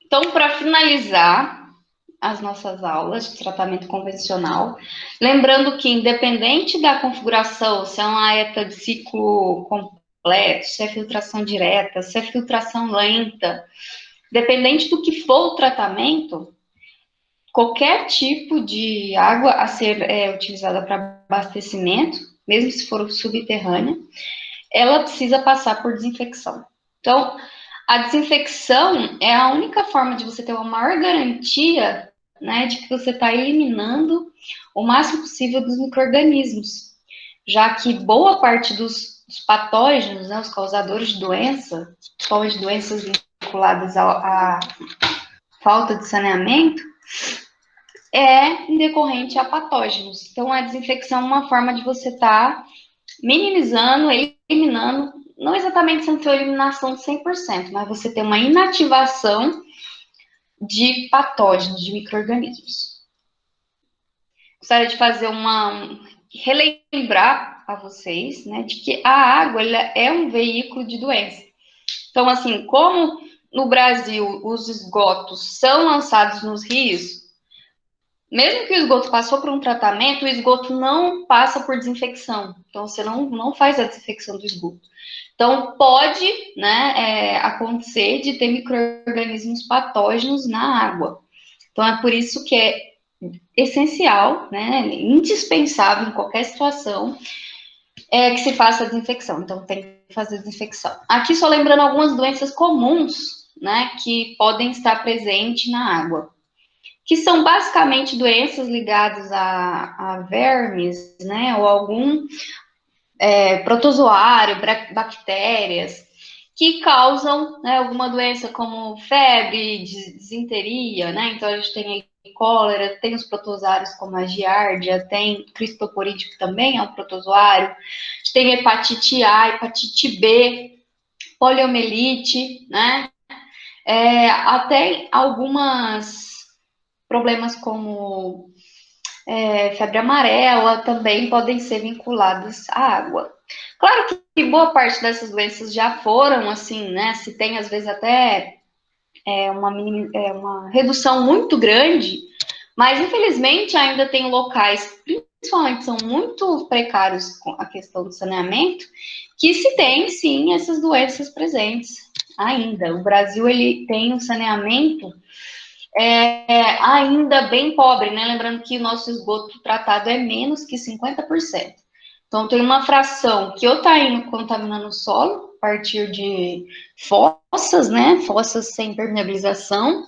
Então, para finalizar as nossas aulas de tratamento convencional, lembrando que, independente da configuração, se é uma ETA de ciclo completo, se é filtração direta, se é filtração lenta, dependente do que for o tratamento, qualquer tipo de água a ser utilizada para abastecimento, mesmo se for subterrânea, ela precisa passar por desinfecção. Então, a desinfecção é a única forma de você ter uma maior garantia, né, de que você está eliminando o máximo possível dos micro-organismos, já que boa parte dos patógenos, né, os causadores de doença, principalmente doenças vinculadas à falta de saneamento, é decorrente a patógenos. Então, a desinfecção é uma forma de você estar minimizando, eliminando, não exatamente sem ter eliminação de 100%, mas você tem uma inativação de patógenos, de micro-organismos. Gostaria de fazer relembrar a vocês, né, de que a água ela é um veículo de doença. Então, assim, como no Brasil os esgotos são lançados nos rios, mesmo que o esgoto passou por um tratamento, o esgoto não passa por desinfecção. Então, você não faz a desinfecção do esgoto. Então, pode, né, acontecer de ter micro-organismos patógenos na água. Então, é por isso que é essencial, né, indispensável em qualquer situação, que se faça a desinfecção. Então, tem que fazer a desinfecção. Aqui, só lembrando algumas doenças comuns, né, que podem estar presentes na água, que são basicamente doenças ligadas a vermes, né, ou algum protozoário, bactérias, que causam, né, alguma doença como febre, disenteria, né? Então a gente tem aí cólera, tem os protozoários como a giardia, tem cristoporídeo, que também é um protozoário, a gente tem hepatite A, hepatite B, poliomielite, né? Até algumas problemas como febre amarela também podem ser vinculadas à água. Claro que boa parte dessas doenças já foram, assim, né? Se tem às vezes até uma redução muito grande, mas infelizmente ainda tem locais, principalmente são muito precários com a questão do saneamento, que se tem sim essas doenças presentes ainda. O Brasil ele tem um saneamento ainda bem pobre, né? Lembrando que o nosso esgoto tratado é menos que 50%. Então, tem uma fração que ou está indo contaminando o solo, a partir de fossas, né? Fossas sem permeabilização.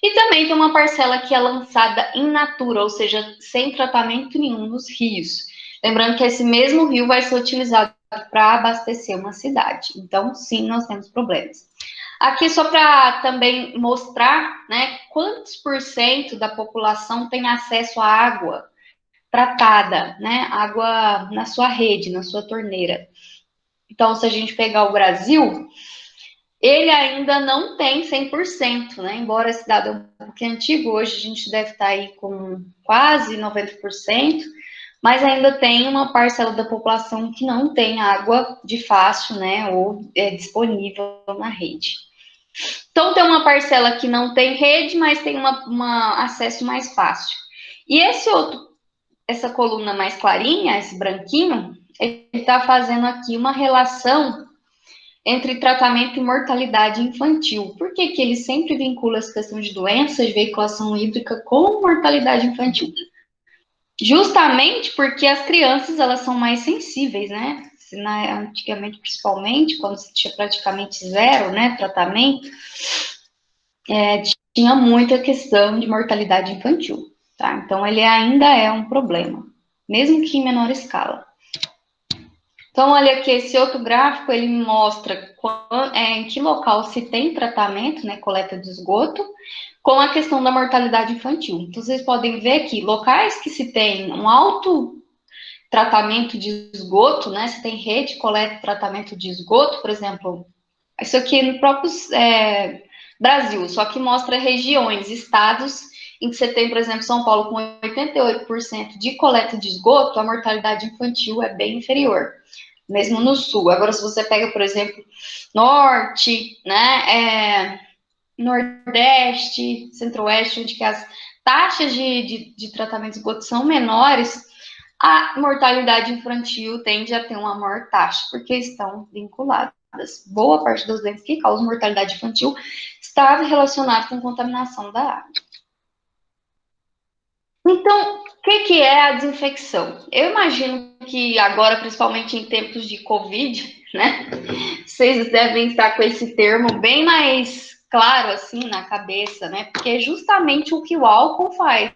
E também tem uma parcela que é lançada in natura, ou seja, sem tratamento nenhum nos rios. Lembrando que esse mesmo rio vai ser utilizado para abastecer uma cidade. Então, sim, nós temos problemas. Aqui só para também mostrar, né, quantos por cento da população tem acesso à água tratada, né, água na sua rede, na sua torneira. Então, se a gente pegar o Brasil, ele ainda não tem 100%, né, embora esse dado é um pouquinho antigo, hoje a gente deve estar aí com quase 90%, mas ainda tem uma parcela da população que não tem água de fácil, né, ou disponível na rede. Então, tem uma parcela que não tem rede, mas tem acesso mais fácil. E essa coluna mais clarinha, esse branquinho, ele está fazendo aqui uma relação entre tratamento e mortalidade infantil. Por que que ele sempre vincula essa questão de doenças, de veiculação hídrica com mortalidade infantil? Justamente porque as crianças, elas são mais sensíveis, né? Antigamente, principalmente, quando se tinha praticamente zero, né, tratamento, tinha muita questão de mortalidade infantil, tá? Então, ele ainda é um problema, mesmo que em menor escala. Então, olha aqui, esse outro gráfico, ele mostra em que local se tem tratamento, né, coleta de esgoto, com a questão da mortalidade infantil. Então, vocês podem ver aqui, locais que se tem um alto tratamento de esgoto, né, se tem rede, coleta e tratamento de esgoto, por exemplo, isso aqui no próprio Brasil, só que mostra regiões, estados em que você tem, por exemplo, São Paulo com 88% de coleta de esgoto, a mortalidade infantil é bem inferior, mesmo no sul. Agora, se você pega, por exemplo, norte, né, Nordeste, Centro-Oeste, onde que as taxas de tratamento de esgoto são menores, a mortalidade infantil tende a ter uma maior taxa, porque estão vinculadas. Boa parte das doenças que causam mortalidade infantil está relacionada com contaminação da água. Então, o que é a desinfecção? Eu imagino que agora, principalmente em tempos de Covid, né, vocês devem estar com esse termo bem mais claro assim na cabeça, né? Porque é justamente o que o álcool faz.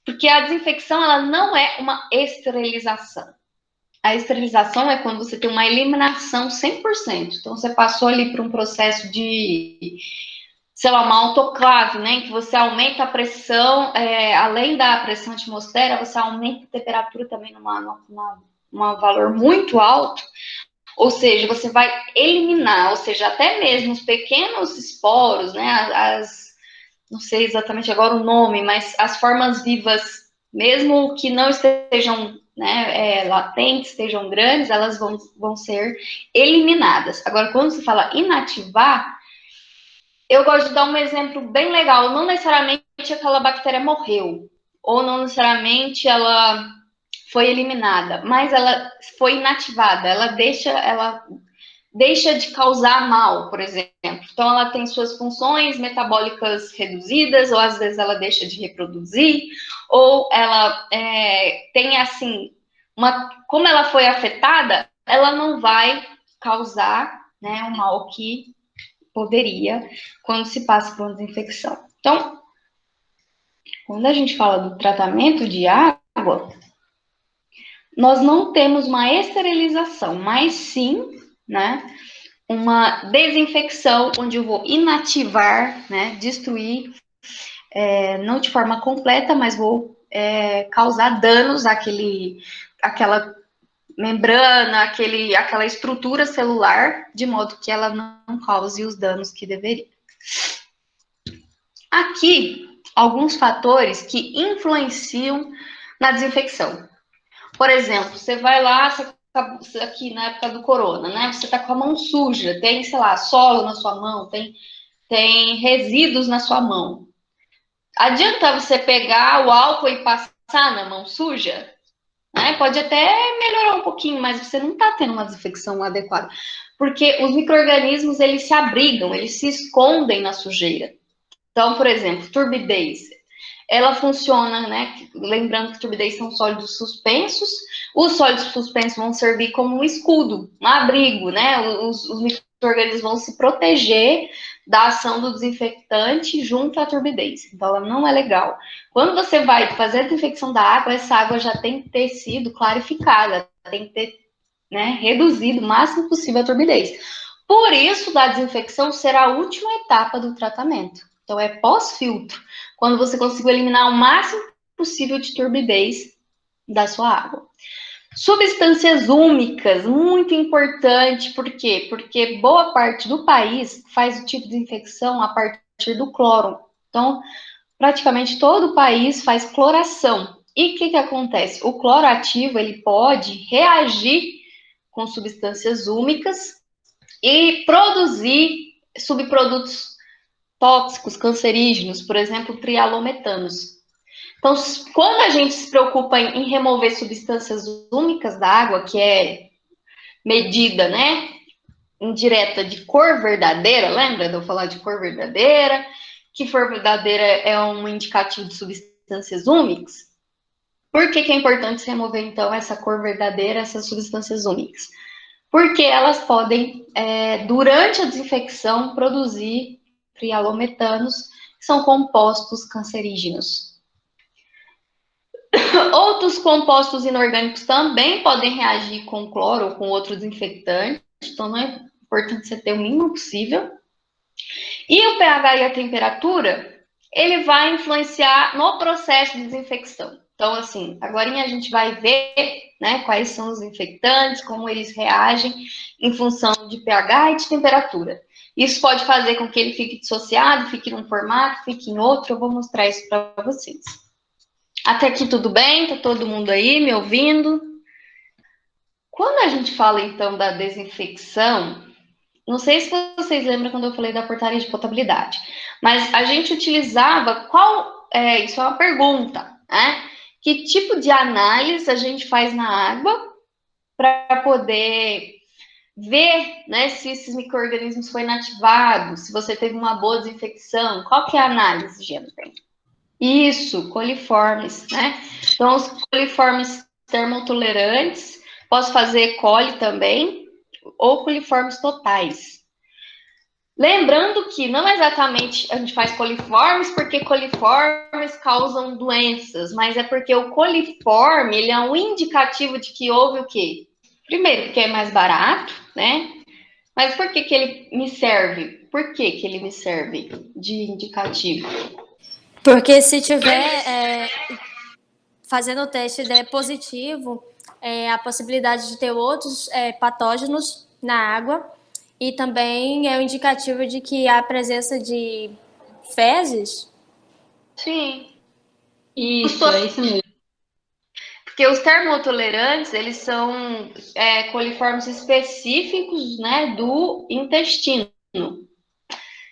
Porque a desinfecção, ela não é uma esterilização. A esterilização é quando você tem uma eliminação 100%. Então, você passou ali por um processo de, sei lá, uma autoclave, né? Em que você aumenta a pressão, além da pressão atmosférica, você aumenta a temperatura também num valor muito alto. Ou seja, você vai eliminar, ou seja, até mesmo os pequenos esporos, né? Não sei exatamente agora o nome, mas as formas vivas, mesmo que não estejam, né, latentes, estejam grandes, elas vão ser eliminadas. Agora, quando se fala inativar, eu gosto de dar um exemplo bem legal. Não necessariamente aquela bactéria morreu, ou não necessariamente ela foi eliminada, mas ela foi inativada. Ela deixa de causar mal, por exemplo. Então, ela tem suas funções metabólicas reduzidas, ou às vezes ela deixa de reproduzir, ou ela tem assim, como ela foi afetada, ela não vai causar, né, o mal que poderia quando se passa por uma desinfecção. Então, quando a gente fala do tratamento de água, nós não temos uma esterilização, mas sim, né, uma desinfecção, onde eu vou inativar, né, destruir, não de forma completa, mas vou causar danos àquela membrana, aquela estrutura celular, de modo que ela não cause os danos que deveria. Aqui, alguns fatores que influenciam na desinfecção. Por exemplo, você vai lá, aqui na época do corona, né? Você tá com a mão suja, tem, sei lá, solo na sua mão, tem resíduos na sua mão. Adianta você pegar o álcool e passar na mão suja? Né? Pode até melhorar um pouquinho, mas você não está tendo uma desinfecção adequada. Porque os micro-organismos, eles se abrigam, eles se escondem na sujeira. Então, por exemplo, turbidez. Ela funciona, né? Lembrando que turbidez são sólidos suspensos. Os sólidos suspensos vão servir como um escudo, um abrigo, né? Os micro-organismos vão se proteger da ação do desinfectante junto à turbidez. Então, ela não é legal. Quando você vai fazer a desinfecção da água, essa água já tem que ter sido clarificada, tem que ter, né, reduzido o máximo possível a turbidez. Por isso, da desinfecção ser a última etapa do tratamento. Então, é pós-filtro, quando você conseguiu eliminar o máximo possível de turbidez da sua água. Substâncias úmicas, muito importante, por quê? Porque boa parte do país faz o tipo de infecção a partir do cloro. Então, praticamente todo o país faz cloração. E o que acontece? O cloro ativo, ele pode reagir com substâncias úmicas e produzir subprodutos tóxicos, cancerígenos, por exemplo, trialometanos. Então, quando a gente se preocupa em remover substâncias úmicas da água, que é medida, né, indireta de cor verdadeira, lembra de eu falar de cor verdadeira? Que cor verdadeira é um indicativo de substâncias úmicas? Por que é importante se remover, então, essa cor verdadeira, essas substâncias úmicas? Porque elas podem, durante a desinfecção, produzir trialometanos, que são compostos cancerígenos. Outros compostos inorgânicos também podem reagir com cloro ou com outro desinfectante, então não é importante você ter o mínimo possível. E o pH e a temperatura, ele vai influenciar no processo de desinfecção. Então, assim, agora a gente vai ver, né, quais são os infectantes, como eles reagem em função de pH e de temperatura. Isso pode fazer com que ele fique dissociado, fique num formato, fique em outro. Eu vou mostrar isso para vocês. Até aqui tudo bem? Tá todo mundo aí me ouvindo? Quando a gente fala, então, da desinfecção, não sei se vocês lembram quando eu falei da portaria de potabilidade, mas a gente utilizava isso é uma pergunta, né? Que tipo de análise a gente faz na água para poder ver, né, se esses micro-organismos foi inativado, se você teve uma boa desinfecção? Qual que é a análise, Jennifer? Isso, coliformes, né? Então, os coliformes termotolerantes, posso fazer coli também, ou coliformes totais. Lembrando que não exatamente a gente faz coliformes porque coliformes causam doenças, mas é porque o coliforme, ele é um indicativo de que houve o quê? Primeiro, porque é mais barato, né? Mas por que que ele me serve? Por que que ele me serve de indicativo? Porque se tiver fazendo o teste e der positivo, a possibilidade de ter outros patógenos na água, e também é um indicativo de que há presença de fezes. Sim. Isso, é isso mesmo. Porque os termotolerantes, eles são coliformes específicos, né, do intestino.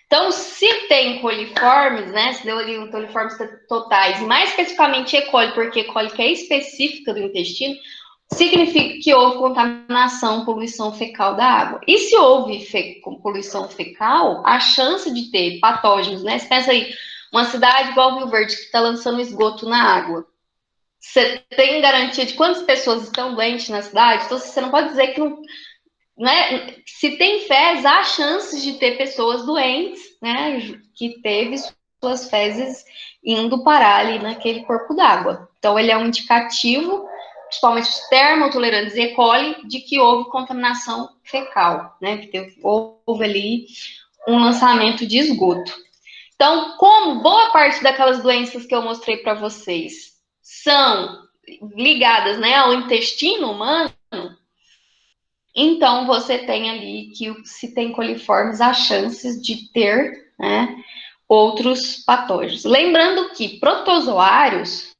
Então, se tem coliformes, né, se deu ali um coliformes totais, mais especificamente E. coli, porque E. coli que é específica do intestino, significa que houve contaminação, poluição fecal da água. E se houve poluição fecal, a chance de ter patógenos, né, você pensa aí, uma cidade igual Rio Verde, que está lançando esgoto na água, você tem garantia de quantas pessoas estão doentes na cidade? Então, você não pode dizer que não, né? Se tem fezes, há chances de ter pessoas doentes, né? Que teve suas fezes indo parar ali naquele corpo d'água. Então, ele é um indicativo, principalmente os termotolerantes E. coli, de que houve contaminação fecal, né? Que houve ali um lançamento de esgoto. Então, como boa parte daquelas doenças que eu mostrei para vocês são ligadas, né, ao intestino humano, então você tem ali que se tem coliformes, há chances de ter, né, outros patógenos. Lembrando que protozoários,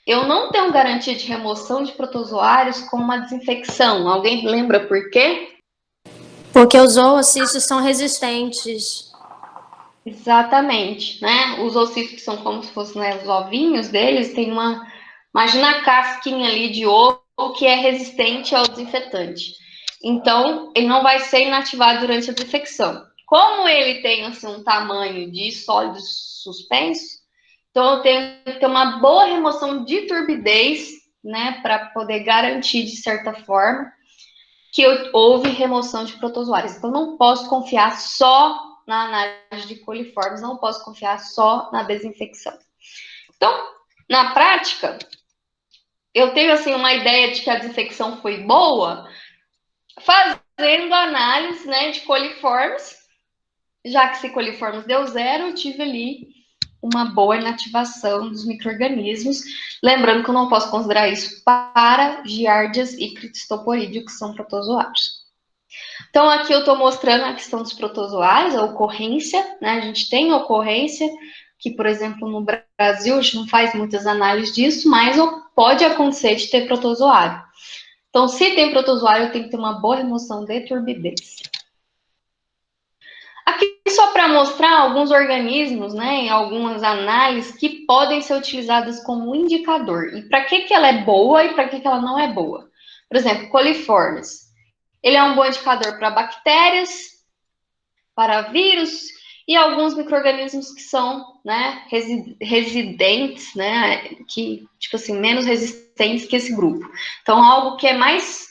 eu não tenho garantia de remoção de protozoários com uma desinfecção. Alguém lembra por quê? Porque os oocistos são resistentes. Exatamente, né? Os oocitos que são como se fossem, né, os ovinhos deles, tem uma... Imagina a casquinha ali de ovo que é resistente ao desinfetante. Então, ele não vai ser inativado durante a desinfecção. Como ele tem assim, um tamanho de sólido suspenso, então eu tenho que ter uma boa remoção de turbidez, né, para poder garantir, de certa forma, que houve remoção de protozoários. Então, não posso confiar só na análise de coliformes, não posso confiar só na desinfecção. Então, na prática, eu tenho assim uma ideia de que a desinfecção foi boa, fazendo análise, né, de coliformes, já que se coliformes deu 0, eu tive ali uma boa inativação dos micro-organismos. Lembrando que eu não posso considerar isso para giardias e cristoporídeo, que são protozoários. Então, aqui eu estou mostrando a questão dos protozoários, a ocorrência, né? A gente tem ocorrência, que, por exemplo, no Brasil, a gente não faz muitas análises disso, mas pode acontecer de ter protozoário. Então, se tem protozoário, tem que ter uma boa remoção de turbidez. Aqui, só para mostrar alguns organismos, né, algumas análises que podem ser utilizadas como indicador. E para que ela é boa e para que ela não é boa. Por exemplo, coliformes. Ele é um bom indicador para bactérias, para vírus e alguns micro-organismos que são, né, residentes, né, que, tipo assim, menos resistentes que esse grupo. Então, algo que é mais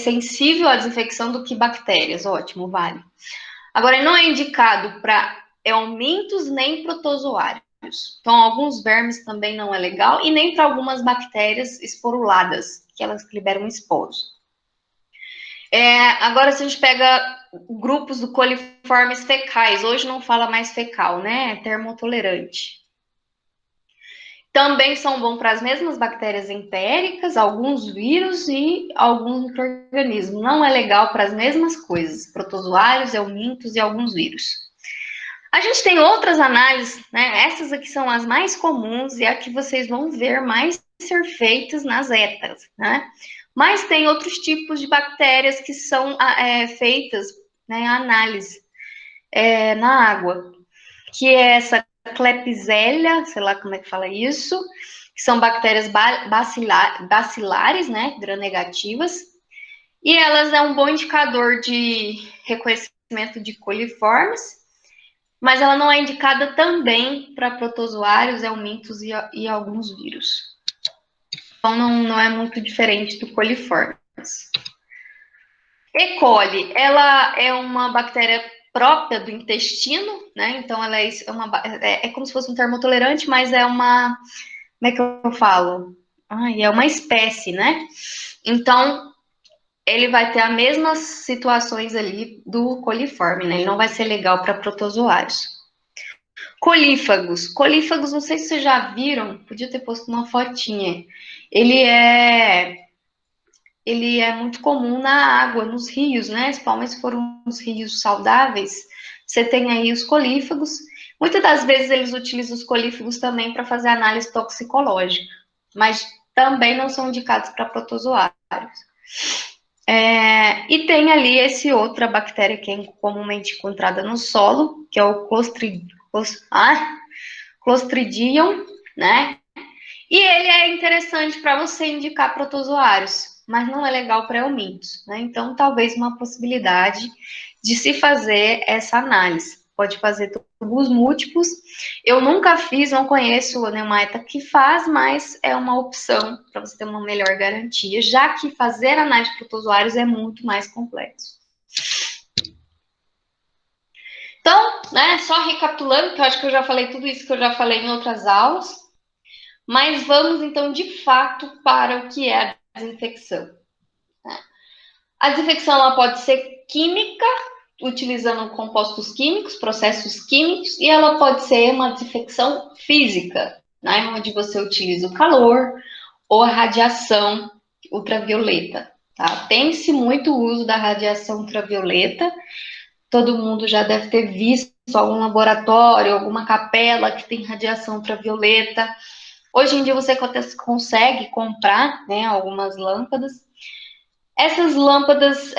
sensível à desinfecção do que bactérias, ótimo, vale. Agora, ele não é indicado para eumintos nem protozoários. Então, alguns vermes também não é legal, e nem para algumas bactérias esporuladas, que elas liberam esporos. Agora, se a gente pega grupos do coliformes fecais, hoje não fala mais fecal, né? É termotolerante. Também são bons para as mesmas bactérias entéricas, alguns vírus e alguns micro-organismos. Não é legal para as mesmas coisas, protozoários, eumintos e alguns vírus. A gente tem outras análises, né? Essas aqui são as mais comuns e a que vocês vão ver mais ser feitas nas ETAs, né? Mas tem outros tipos de bactérias que são feitas, né, análise na água, que é essa Klebsiella, sei lá como é que fala isso, que são bactérias bacilares, né, gram-negativas, e elas é um bom indicador de reconhecimento de coliformes, mas ela não é indicada também para protozoários, helmintos e alguns vírus. Então, não é muito diferente do coliformes. E. coli, ela é uma bactéria própria do intestino, né? Então, ela é como se fosse um termotolerante, mas é uma... Como é que eu falo? É uma espécie, né? Então, ele vai ter as mesmas situações ali do coliforme, né? Ele não vai ser legal para protozoários. Colífagos. Colífagos, não sei se vocês já viram, podia ter posto uma fotinha. Ele é muito comum na água, nos rios, né? Principalmente se forem uns rios saudáveis, você tem aí os colífagos. Muitas das vezes eles utilizam os colífagos também para fazer análise toxicológica, mas também não são indicados para protozoários. E tem ali esse outra bactéria que é comumente encontrada no solo, que é o Clostridium, né? E ele é interessante para você indicar protozoários, mas não é legal para helmintos, né? Então, talvez uma possibilidade de se fazer essa análise. Pode fazer tubos múltiplos. Eu nunca fiz, não conheço nenhuma ETA que faz, mas é uma opção para você ter uma melhor garantia, já que fazer análise de protozoários é muito mais complexo. Então, né, só recapitulando, que eu acho que eu já falei tudo isso que eu já falei em outras aulas, mas vamos, então, de fato, para o que é a desinfecção. A desinfecção ela pode ser química, utilizando compostos químicos, processos químicos, e ela pode ser uma desinfecção física, né, onde você utiliza o calor ou a radiação ultravioleta. Tá? Tem-se muito uso da radiação ultravioleta, todo mundo já deve ter visto algum laboratório, alguma capela que tem radiação ultravioleta. Hoje em dia você consegue comprar, né, algumas lâmpadas. Essas lâmpadas,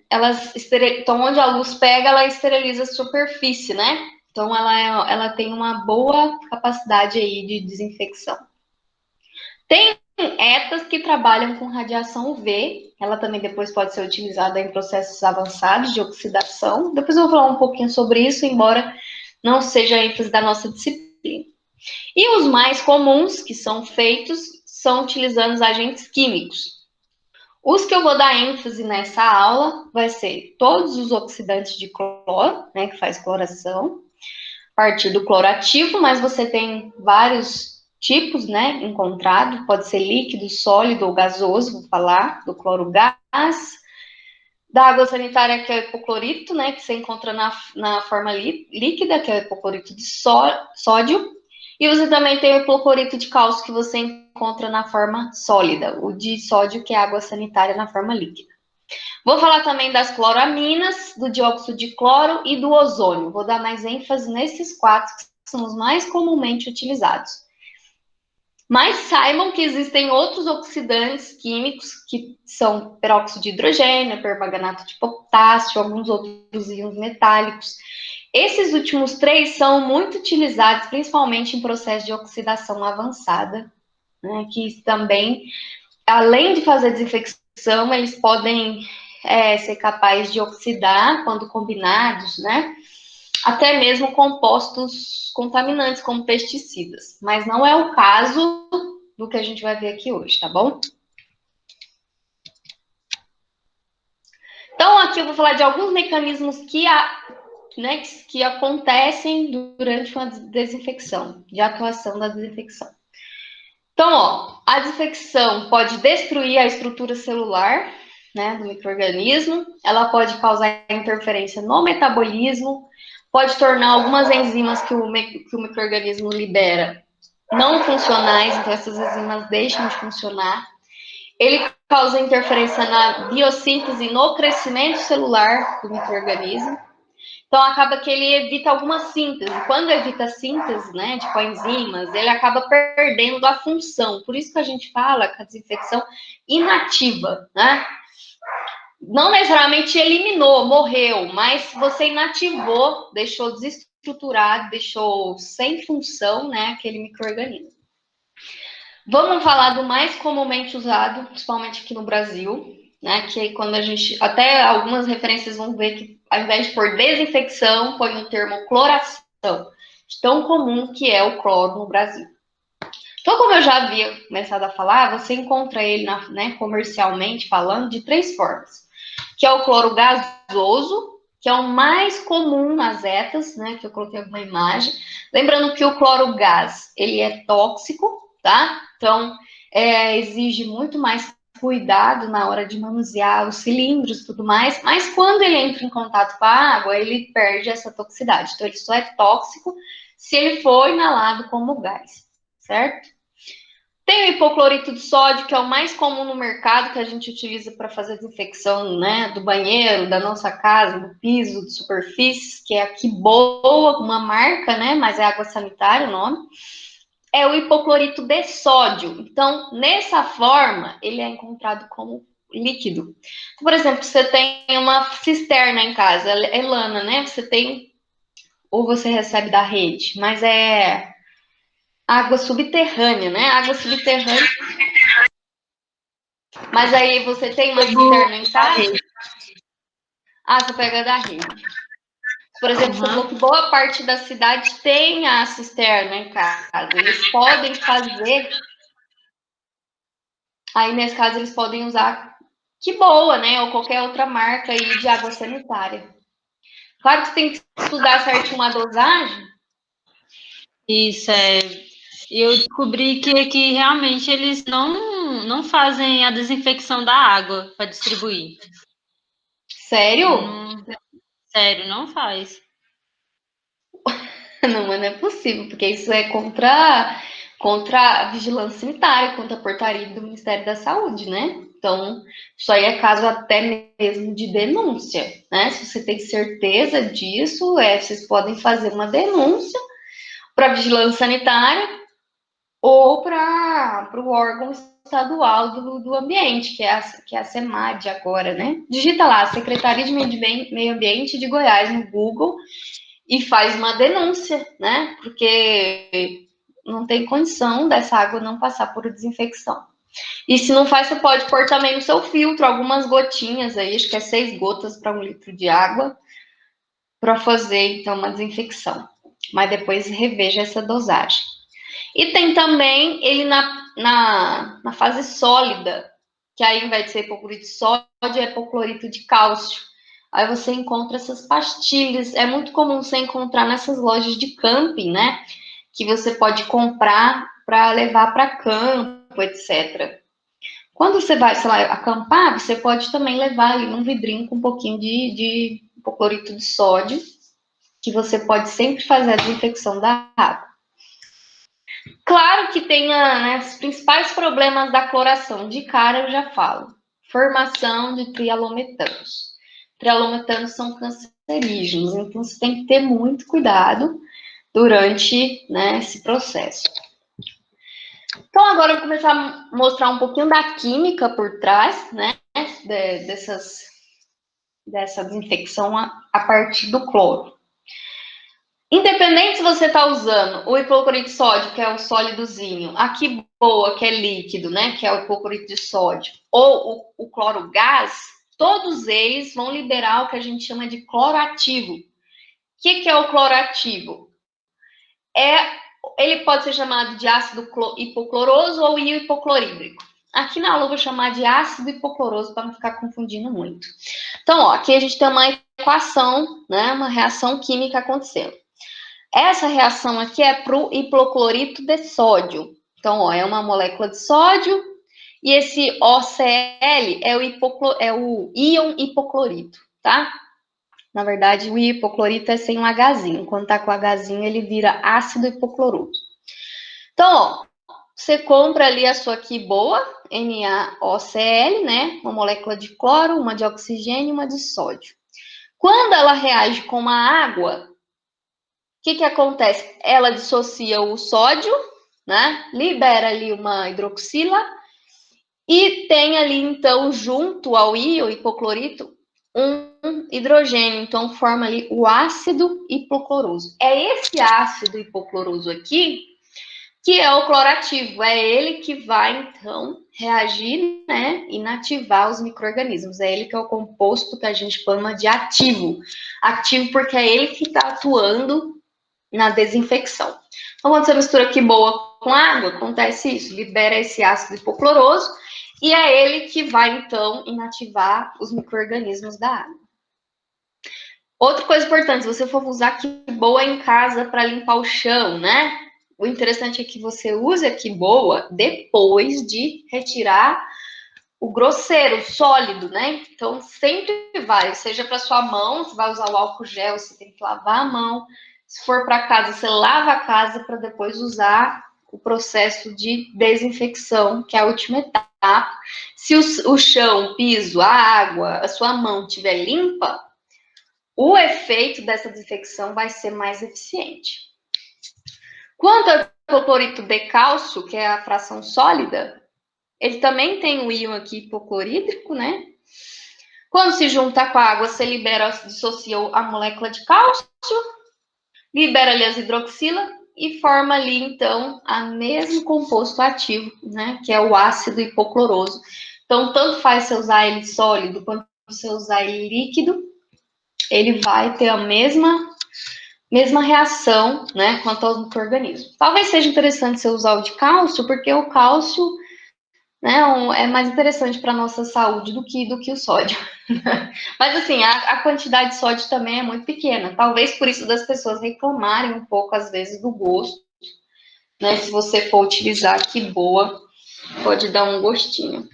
elas então, onde a luz pega, ela esteriliza a superfície, né? Então, ela tem uma boa capacidade aí de desinfecção. Tem ETAs que trabalham com radiação UV, ela também depois pode ser utilizada em processos avançados de oxidação. Depois eu vou falar um pouquinho sobre isso, embora não seja a ênfase da nossa disciplina. E os mais comuns que são feitos são utilizando os agentes químicos. Os que eu vou dar ênfase nessa aula vai ser todos os oxidantes de cloro, né, que faz cloração, a partir do cloro ativo, mas você tem vários tipos, né, encontrado, pode ser líquido, sólido ou gasoso, vou falar do cloro gás, da água sanitária, que é o hipoclorito, né, que você encontra na forma líquida, que é o hipoclorito de sódio, e você também tem o hipoclorito de cálcio, que você encontra na forma sólida, o de sódio, que é água sanitária, na forma líquida. Vou falar também das cloraminas, do dióxido de cloro e do ozônio. Vou dar mais ênfase nesses 4, que são os mais comumente utilizados. Mas saibam que existem outros oxidantes químicos, que são peróxido de hidrogênio, permanganato de potássio, alguns outros íons metálicos. Esses últimos 3 são muito utilizados, principalmente em processo de oxidação avançada, né, que também, além de fazer desinfecção, eles podem ser capazes de oxidar quando combinados, né? Até mesmo compostos contaminantes, como pesticidas. Mas não é o caso do que a gente vai ver aqui hoje, tá bom? Então, aqui eu vou falar de alguns mecanismos que acontecem durante uma desinfecção, de atuação da desinfecção. Então, ó, a desinfecção pode destruir a estrutura celular, né, do micro-organismo, ela pode causar interferência no metabolismo, pode tornar algumas enzimas que o micro-organismo libera não funcionais, então essas enzimas deixam de funcionar. Ele causa interferência na biossíntese e no crescimento celular do micro-organismo. Então, acaba que ele evita alguma síntese. Quando evita síntese, né, de coenzimas, ele acaba perdendo a função. Por isso que a gente fala que a desinfecção inativa, né? Não necessariamente eliminou, morreu, mas você inativou, deixou desestruturado, deixou sem função, né, aquele micro-organismo. Vamos falar do mais comumente usado, principalmente aqui no Brasil, né? Que quando a gente. Até algumas referências vão ver que, ao invés de pôr desinfecção, põe o termo cloração. De tão comum que é o cloro no Brasil. Então, como eu já havia começado a falar, você encontra ele, né, comercialmente falando, de 3 formas. Que é o cloro gasoso, que é o mais comum nas ETAs, né? Que eu coloquei alguma imagem. Lembrando que o cloro gás, ele é tóxico, tá? Então, exige muito mais cuidado na hora de manusear os cilindros e tudo mais, mas quando ele entra em contato com a água, ele perde essa toxicidade. Então, ele só é tóxico se ele for inalado como gás, certo? Tem o hipoclorito de sódio, que é o mais comum no mercado, que a gente utiliza para fazer desinfecção, né, do banheiro, da nossa casa, do piso, de superfícies, que é aqui boa, uma marca, né, mas é água sanitária o nome. É o hipoclorito de sódio. Então, nessa forma, ele é encontrado como líquido. Então, por exemplo, você tem uma cisterna em casa, é lana, né? Você tem, ou você recebe da rede, mas é água subterrânea, né? Água subterrânea. Mas aí você tem uma cisterna em casa. Você pega da rede. Por exemplo, você falou que boa parte da cidade tem a cisterna em casa. Eles podem fazer. Aí, nesse caso, eles podem usar que boa, né? Ou qualquer outra marca aí de água sanitária. Claro que você tem que estudar certinho a dosagem. Isso, E eu descobri que aqui realmente eles não fazem a desinfecção da água para distribuir. Sério? Sério, não faz. Não, mas não é possível, porque isso é contra a vigilância sanitária, contra a portaria do Ministério da Saúde, né? Então, isso aí é caso até mesmo de denúncia, né? Se você tem certeza disso, vocês podem fazer uma denúncia para a vigilância sanitária ou para o órgão estadual do ambiente, que é a SEMAD agora, né? Digita lá, Secretaria de Meio Ambiente de Goiás no Google e faz uma denúncia, né? Porque não tem condição dessa água não passar por desinfecção. E se não faz, você pode pôr também no seu filtro algumas gotinhas aí, acho que é 6 gotas para 1 litro de água, para fazer, então, uma desinfecção. Mas depois reveja essa dosagem. E tem também ele na fase sólida, que aí, ao invés de ser hipoclorito de sódio, é hipoclorito de cálcio. Aí você encontra essas pastilhas. É muito comum você encontrar nessas lojas de camping, né? Que você pode comprar para levar para campo, etc. Quando você vai, sei lá, acampar, você pode também levar ali um vidrinho com um pouquinho de hipoclorito de sódio, que você pode sempre fazer a desinfecção da água. Claro que tem né, os principais problemas da cloração. De cara eu já falo. Formação de trialometanos. Trialometanos são cancerígenos, então você tem que ter muito cuidado durante, né, esse processo. Então agora eu vou começar a mostrar um pouquinho da química por trás, né, dessa desinfecção a partir do cloro. Independente se você está usando o hipoclorito de sódio, que é o sólidozinho, a Quiboa, que é líquido, né, que é o hipoclorito de sódio, ou o cloro gás, todos eles vão liberar o que a gente chama de cloroativo. O que é o cloroativo? Ele pode ser chamado de ácido hipocloroso ou hipoclorídrico. Aqui na aula eu vou chamar de ácido hipocloroso para não ficar confundindo muito. Então, ó, aqui a gente tem uma equação, né, uma reação química acontecendo. Essa reação aqui é para o hipoclorito de sódio. Então, ó, é uma molécula de sódio e esse OCl é o íon hipoclorito, tá? Na verdade, o hipoclorito é sem um Hzinho. Quando tá com Hzinho, ele vira ácido hipocloroso. Então, ó, você compra ali a sua Quiboa, NaOCl, né? Uma molécula de cloro, uma de oxigênio e uma de sódio. Quando ela reage com a água, o que acontece? Ela dissocia o sódio, né? Libera ali uma hidroxila e tem ali, então, junto ao íon hipoclorito, um hidrogênio. Então, forma ali o ácido hipocloroso. É esse ácido hipocloroso aqui que é o clorativo. É ele que vai, então, reagir, né, inativar os micro-organismos. É ele que é o composto que a gente chama de ativo. Ativo porque é ele que está atuando na desinfecção. Então, quando você mistura quiboa com água, acontece isso, libera esse ácido hipocloroso e é ele que vai, então, inativar os micro-organismos da água. Outra coisa importante, se você for usar quiboa em casa para limpar o chão, né? O interessante é que você use a quiboa depois de retirar o grosseiro, o sólido, né? Então, sempre vai, seja para sua mão, você vai usar o álcool gel, você tem que lavar a mão. Se for para casa, você lava a casa para depois usar o processo de desinfecção, que é a última etapa. Se o chão, o piso, a água, a sua mão estiver limpa, o efeito dessa desinfecção vai ser mais eficiente. Quanto ao hipoclorito de cálcio, que é a fração sólida, ele também tem o íon aqui hipoclorídrico, né? Quando se junta com a água, você libera, dissocia a molécula de cálcio, libera ali as hidroxilas e forma ali, então, o mesmo composto ativo, né? Que é o ácido hipocloroso. Então, tanto faz você usar ele sólido quanto você usar ele líquido, ele vai ter a mesma reação, né, quanto aos micro-organismos. Talvez seja interessante você usar o de cálcio, porque o cálcio, né, é mais interessante para a nossa saúde do que o sódio. Mas, assim, a quantidade de sódio também é muito pequena. Talvez por isso das pessoas reclamarem um pouco, às vezes, do gosto. Né? Se você for utilizar, que boa, pode dar um gostinho.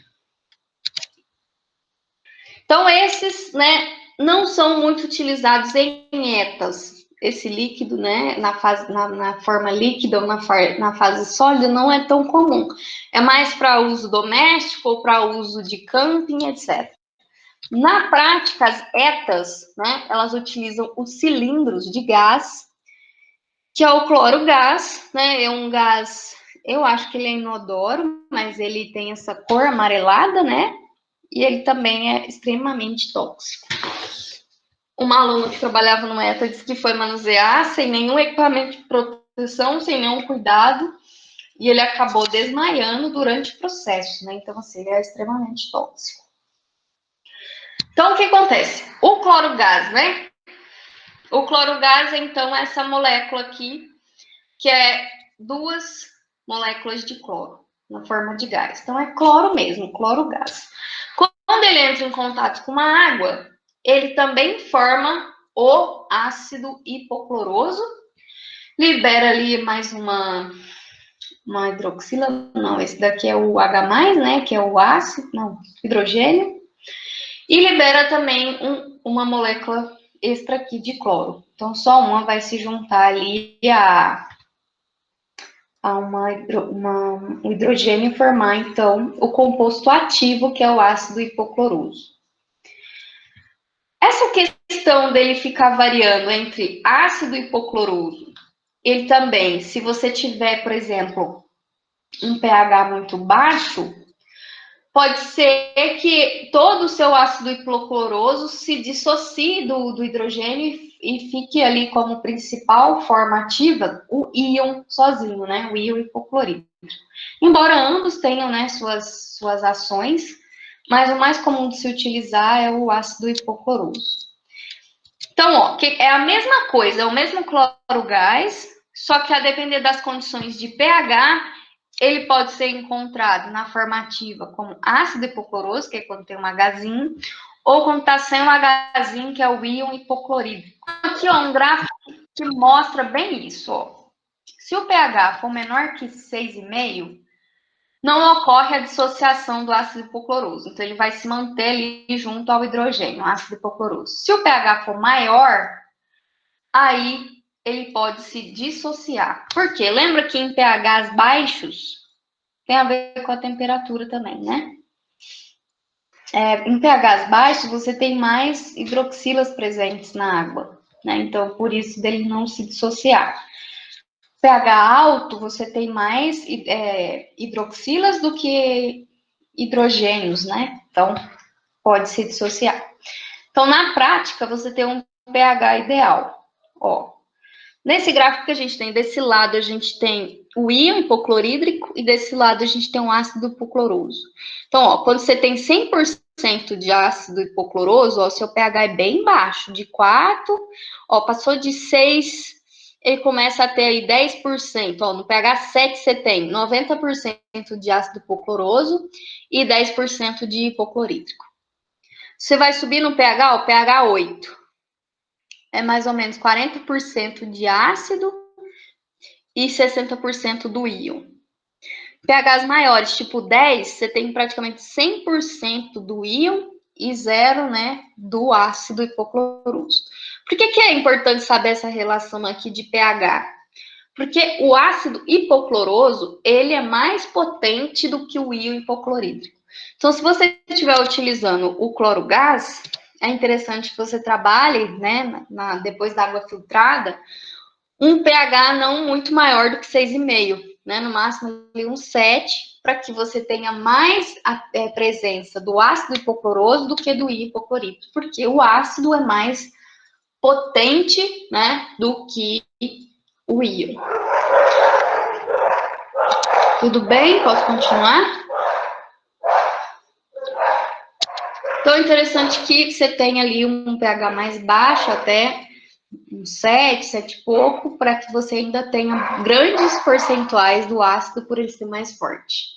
Então, esses, né, não são muito utilizados em etas. Esse líquido, né, na forma líquida ou na fase sólida, não é tão comum. É mais para uso doméstico ou para uso de camping, etc. Na prática, as etas, né, elas utilizam os cilindros de gás, que é o cloro-gás, né, é um gás, eu acho que ele é inodoro, mas ele tem essa cor amarelada, né, e ele também é extremamente tóxico. Uma aluna que trabalhava numa ETA disse que foi manusear sem nenhum equipamento de proteção, sem nenhum cuidado, e ele acabou desmaiando durante o processo, né? Então, assim, ele é extremamente tóxico. Então, o que acontece? O cloro-gás, né? O cloro-gás, então, é essa molécula aqui, que é 2 moléculas de cloro, na forma de gás. Então, é cloro mesmo, cloro-gás. Quando ele entra em contato com uma água, ele também forma o ácido hipocloroso, libera ali mais uma hidroxila, não, esse daqui é o H+, né, que é o ácido, não, hidrogênio, e libera também uma molécula extra aqui de cloro. Então, só uma vai se juntar ali a um hidrogênio e formar, então, o composto ativo, que é o ácido hipocloroso. Essa questão dele ficar variando entre ácido hipocloroso, ele também, se você tiver, por exemplo, um pH muito baixo, pode ser que todo o seu ácido hipocloroso se dissocie do hidrogênio e fique ali como principal forma ativa o íon sozinho, né? O íon hipoclorídrico. Embora ambos tenham, né, suas ações, mas o mais comum de se utilizar é o ácido hipocloroso. Então, ó, é a mesma coisa, é o mesmo cloro-gás, só que a depender das condições de pH, ele pode ser encontrado na forma ativa como ácido hipocloroso, que é quando tem um Hzinho, ou quando está sem um Hzinho, que é o íon hipoclorídrico. Aqui, ó, um gráfico que mostra bem isso, ó. Se o pH for menor que 6,5, não ocorre a dissociação do ácido hipocloroso. Então, ele vai se manter ali junto ao hidrogênio, ácido hipocloroso. Se o pH for maior, aí ele pode se dissociar. Por quê? Lembra que em pHs baixos tem a ver com a temperatura também, né? Em pHs baixos, você tem mais hidroxilas presentes na água, né? Então, por isso dele não se dissociar. pH alto, você tem mais hidroxilas do que hidrogênios, né? Então, pode se dissociar. Então, na prática, você tem um pH ideal. Ó, nesse gráfico que a gente tem, desse lado a gente tem o íon hipoclorídrico e desse lado a gente tem um ácido hipocloroso. Então, ó, quando você tem 100% de ácido hipocloroso, ó, seu pH é bem baixo, de 4, ó, passou de 6, ele começa a ter aí 10%. Ó, no pH 7 você tem 90% de ácido hipocloroso e 10% de hipoclorídrico. Você vai subir no pH, o pH 8. É mais ou menos 40% de ácido e 60% do íon. pHs maiores, tipo 10, você tem praticamente 100% do íon e 0, né, do ácido hipocloroso. Por que é importante saber essa relação aqui de pH? Porque o ácido hipocloroso, ele é mais potente do que o íon hipoclorídrico. Então, se você estiver utilizando o cloro gás, é interessante que você trabalhe, né, depois da água filtrada, um pH não muito maior do que 6,5, né, no máximo ali um 7, para que você tenha mais presença do ácido hipocloroso do que do íon hipoclorídrico, porque o ácido é mais potente, né, do que o íon. Tudo bem? Posso continuar? Então, é interessante que você tenha ali um pH mais baixo, até um 7, 7 e pouco, para que você ainda tenha grandes percentuais do ácido por ele ser mais forte.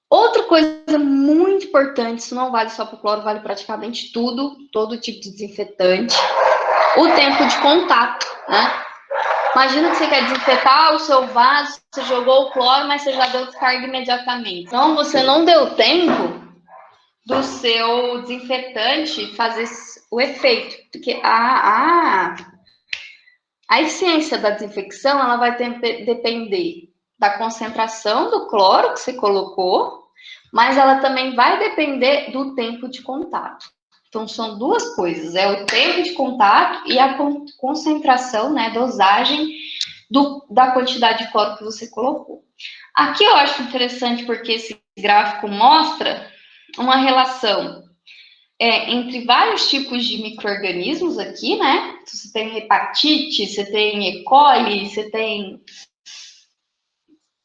Outra coisa muito importante, isso não vale só para o cloro, vale praticamente tudo, todo tipo de desinfetante, o tempo de contato, né? Imagina que você quer desinfetar o seu vaso, você jogou o cloro, mas você já deu descarga imediatamente. Então, você não deu tempo do seu desinfetante fazer o efeito. Porque a eficiência da desinfecção, ela vai depender da concentração do cloro que você colocou, mas ela também vai depender do tempo de contato. Então, são duas coisas, é o tempo de contato e a concentração, né, dosagem da quantidade de cloro que você colocou. Aqui eu acho interessante porque esse gráfico mostra uma relação entre vários tipos de micro-organismos aqui, né? Você tem hepatite, você tem E. coli, você tem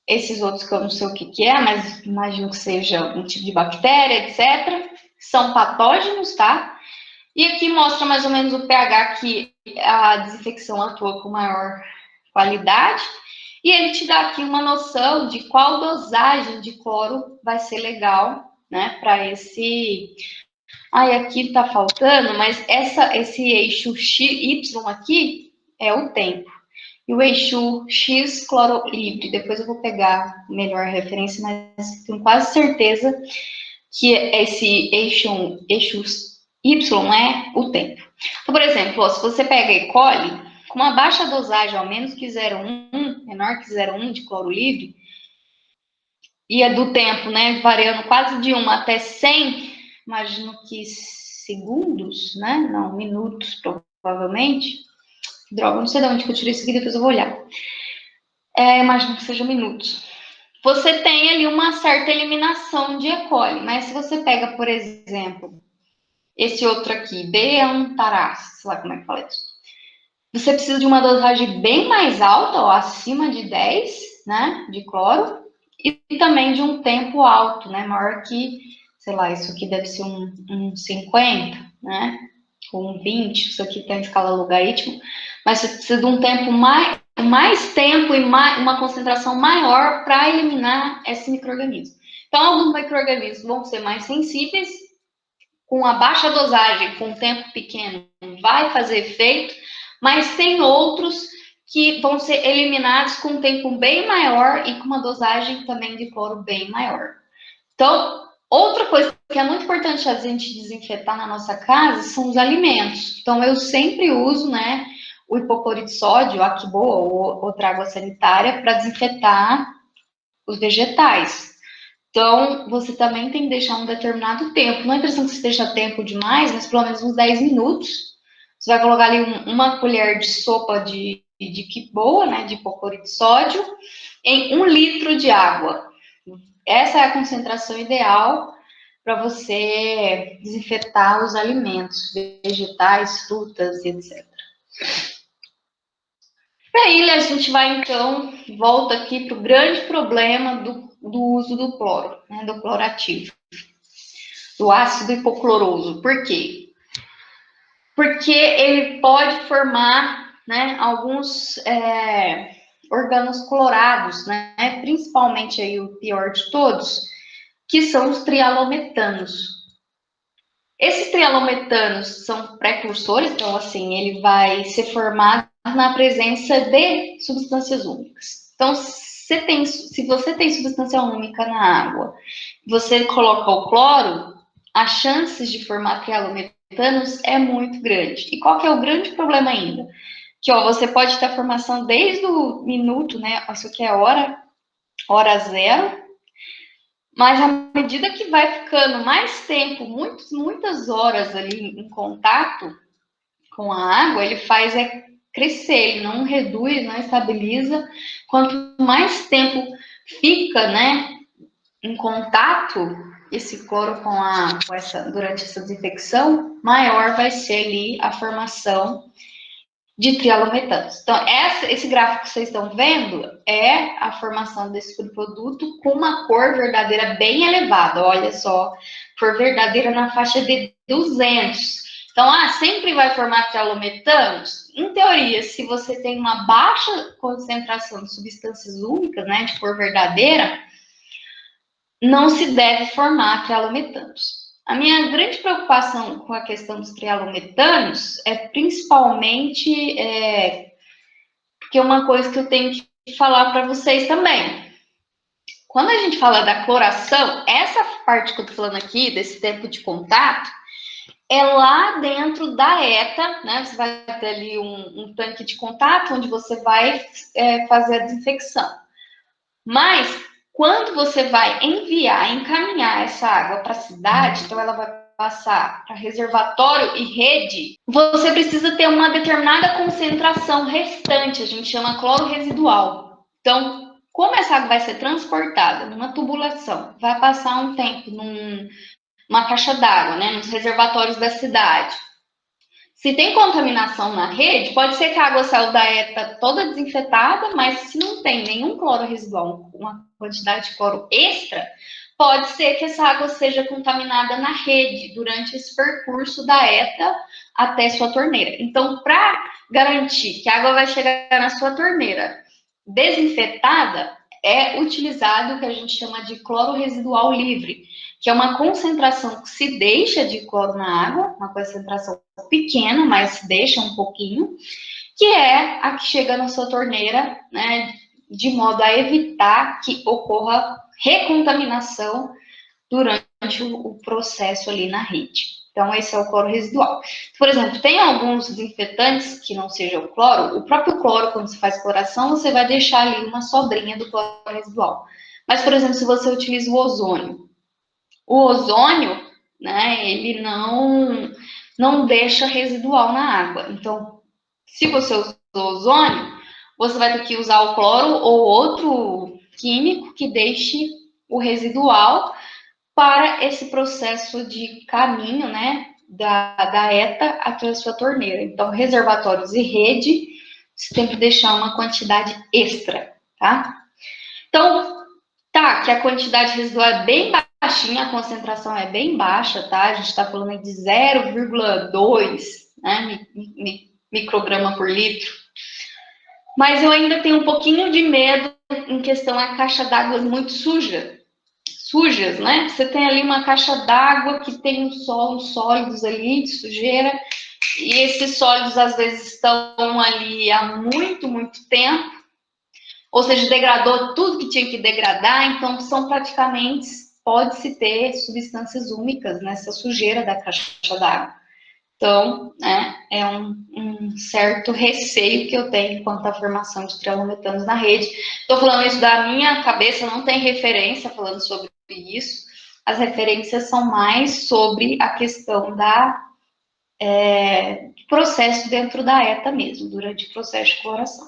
esses outros que eu não sei o que é, mas imagino que seja algum tipo de bactéria, etc. São patógenos, tá? E aqui mostra mais ou menos o pH que a desinfecção atua com maior qualidade. E ele te dá aqui uma noção de qual dosagem de cloro vai ser legal, né, para esse... aqui tá faltando, mas esse eixo Y aqui é o tempo. E o eixo X, cloro livre. Depois eu vou pegar melhor a referência, mas tenho quase certeza que esse eixo Y é o tempo. Então, por exemplo, se você pega E. coli, com uma baixa dosagem, ao menos que 0,1, menor que 0,1 de cloro livre, e é do tempo, né, variando quase de 1 até 100, imagino que segundos, né, não, minutos, provavelmente. Droga, não sei de onde que eu tirei isso aqui, depois eu vou olhar. Imagino que seja minutos. Você tem ali uma certa eliminação de E. coli, mas se você pega, por exemplo, esse outro aqui, B1 tarás, sei lá como é que fala isso. Você precisa de uma dosagem bem mais alta, ó, acima de 10, né, de cloro, e também de um tempo alto, né, maior que, sei lá, isso aqui deve ser um 50, né, ou um 20, isso aqui tem escala logaritmo, mas você precisa de um tempo mais tempo e uma concentração maior para eliminar esse micro-organismo. Então, alguns micro-organismos vão ser mais sensíveis, com a baixa dosagem, com um tempo pequeno, vai fazer efeito, mas tem outros que vão ser eliminados com um tempo bem maior e com uma dosagem também de cloro bem maior. Então, outra coisa que é muito importante a gente desinfetar na nossa casa são os alimentos. Então, eu sempre uso, né, o hipoclorito de sódio, a Aquaboa ou outra água sanitária para desinfetar os vegetais. Então, você também tem que deixar um determinado tempo. Não é interessante que você deixe tempo demais, mas pelo menos uns 10 minutos. Você vai colocar ali uma colher de sopa de quiboa, né, de hipoclorito de sódio, em 1 litro de água. Essa é a concentração ideal para você desinfetar os alimentos, vegetais, frutas, etc. E aí a gente vai, então, volta aqui para o grande problema do uso do cloro, né, do clorativo, do ácido hipocloroso. Por quê? Porque ele pode formar, né, alguns órgãos clorados, né, principalmente aí o pior de todos, que são os trialometanos. Esses trialometanos são precursores, então, assim, ele vai ser formado na presença de substâncias úmicas. Então, se você tem substância úmica na água, você coloca o cloro, as chances de formar trialometanos é muito grande. E qual que é o grande problema ainda? Que, ó, você pode ter a formação desde o minuto, né? Isso aqui é hora zero, mas à medida que vai ficando mais tempo, muitas horas ali em contato com a água, ele faz crescer, ele não reduz, não estabiliza. Quanto mais tempo fica, né, em contato esse cloro durante essa desinfecção, maior vai ser ali a formação de trialometanos. Então, esse gráfico que vocês estão vendo é a formação desse subproduto com uma cor verdadeira bem elevada. Olha só, cor verdadeira na faixa de 200. Então, sempre vai formar trialometanos? Em teoria, se você tem uma baixa concentração de substâncias úmicas, né, de cor verdadeira, não se deve formar trialometanos. A minha grande preocupação com a questão dos trialometanos é principalmente porque é uma coisa que eu tenho que falar para vocês também. Quando a gente fala da cloração, essa parte que eu estou falando aqui, desse tempo de contato, é lá dentro da ETA, né? Você vai ter ali um tanque de contato onde você vai fazer a desinfecção. Mas quando você vai encaminhar essa água para a cidade, então ela vai passar para reservatório e rede, você precisa ter uma determinada concentração restante, a gente chama cloro residual. Então, como essa água vai ser transportada numa tubulação, vai passar um tempo numa caixa d'água, né, nos reservatórios da cidade. Se tem contaminação na rede, pode ser que a água saiu da ETA toda desinfetada, mas se não tem nenhum cloro residual, uma quantidade de cloro extra, pode ser que essa água seja contaminada na rede durante esse percurso da ETA até sua torneira. Então, para garantir que a água vai chegar na sua torneira desinfetada, é utilizado o que a gente chama de cloro residual livre, que é uma concentração que se deixa de cloro na água, uma concentração pequena, mas se deixa um pouquinho, que é a que chega na sua torneira, né, de modo a evitar que ocorra recontaminação durante o processo ali na rede. Então, esse é o cloro residual. Por exemplo, tem alguns desinfetantes que não sejam cloro. O próprio cloro, quando se faz cloração, você vai deixar ali uma sobrinha do cloro residual. Mas, por exemplo, se você utiliza o ozônio, né, ele não deixa residual na água. Então, se você usou ozônio, você vai ter que usar o cloro ou outro químico que deixe o residual para esse processo de caminho, né, da ETA até a sua torneira. Então, reservatórios e rede, você tem que deixar uma quantidade extra, tá? Então, que a quantidade residual é bem baixinha, a concentração é bem baixa, tá? A gente está falando de 0,2, né, micrograma por litro. Mas eu ainda tenho um pouquinho de medo em questão a caixa d'água muito sujas, né? Você tem ali uma caixa d'água que tem uns sólidos ali de sujeira, e esses sólidos às vezes estão ali há muito, muito tempo, ou seja, degradou tudo que tinha que degradar, então são praticamente, pode-se ter substâncias úmicas nessa sujeira da caixa d'água. Então, né, é um certo receio que eu tenho quanto à formação de trialometanos na rede. Estou falando isso da minha cabeça, não tem referência falando sobre isso. As referências são mais sobre a questão do processo dentro da ETA mesmo, durante o processo de cloração.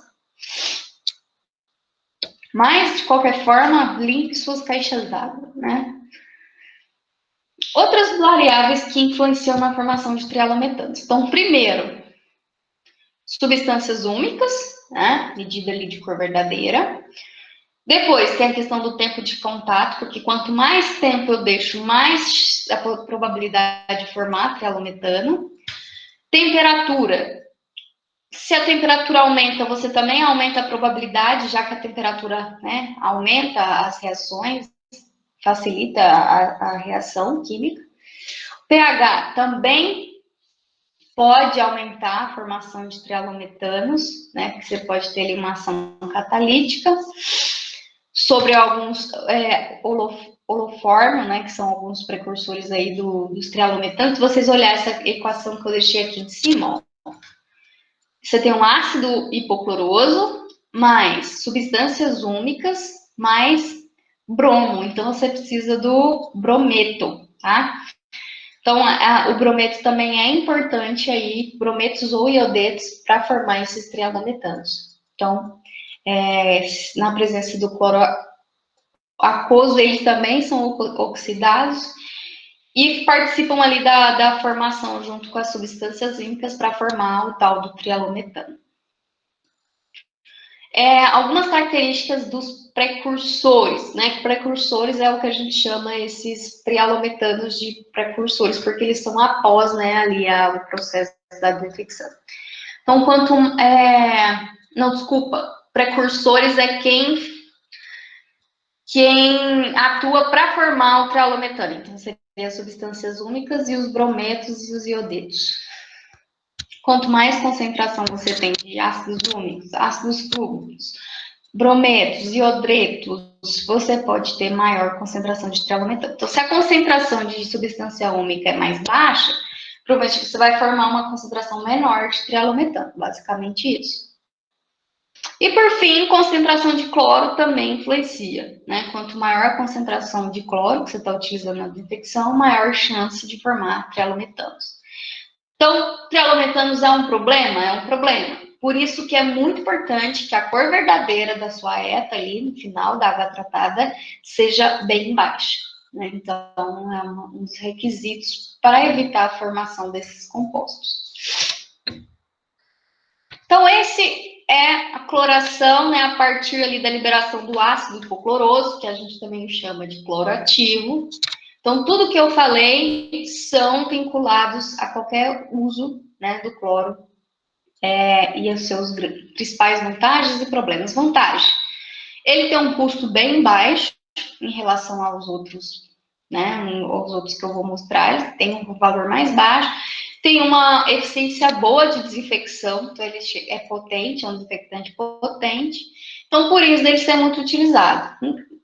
Mas, de qualquer forma, limpe suas caixas d'água, né? Outras variáveis que influenciam na formação de trialometanos. Então, primeiro, substâncias úmicas, né? Medida ali de cor verdadeira. Depois, tem a questão do tempo de contato, porque quanto mais tempo eu deixo, mais a probabilidade de formar trialometano. Temperatura. Se a temperatura aumenta, você também aumenta a probabilidade, já que a temperatura, né, aumenta as reações, facilita a reação química. pH também pode aumentar a formação de trialometanos, né, porque você pode ter ali uma ação catalítica sobre alguns holoformo, né, que são alguns precursores aí dos trialometanos. Se vocês olharem essa equação que eu deixei aqui em cima, ó, você tem um ácido hipocloroso mais substâncias úmicas mais bromo. Então, você precisa do brometo, tá? Então, o brometo também é importante aí, brometos ou iodetos, para formar esses trialometanos. Então, na presença do cloro aquoso, eles também são oxidados e participam ali da formação junto com as substâncias químicas para formar o tal do trialometano. Algumas características dos precursores, né? Precursores é o que a gente chama esses trialometanos de precursores, porque eles estão após, né, ali o processo da defecção. Então, precursores é quem atua para formar o trialometano. Então, seria as substâncias úmicas e os brometos e os iodetos. Quanto mais concentração você tem de ácidos úmicos, ácidos túbicos, brometos, iodetos, você pode ter maior concentração de trialometano. Então, se a concentração de substância úmica é mais baixa, provavelmente você vai formar uma concentração menor de trialometano, basicamente isso. E, por fim, concentração de cloro também influencia, né? Quanto maior a concentração de cloro que você está utilizando na detecção, maior chance de formar trialometanos. Então, trialometanos é um problema? É um problema. Por isso que é muito importante que a cor verdadeira da sua ETA ali, no final da água tratada, seja bem baixa, né? Então, é um dos requisitos para evitar a formação desses compostos. Então, esse é a cloração, né, a partir ali da liberação do ácido hipocloroso, que a gente também chama de cloro ativo. Então, tudo que eu falei são vinculados a qualquer uso, né, do cloro e as suas principais vantagens e problemas. Vantagem: ele tem um custo bem baixo em relação aos outros, né, aos outros que eu vou mostrar. Ele tem um valor mais baixo, tem uma eficiência boa de desinfecção, então ele é potente, é um desinfectante potente. Então, por isso, ele ser muito utilizado.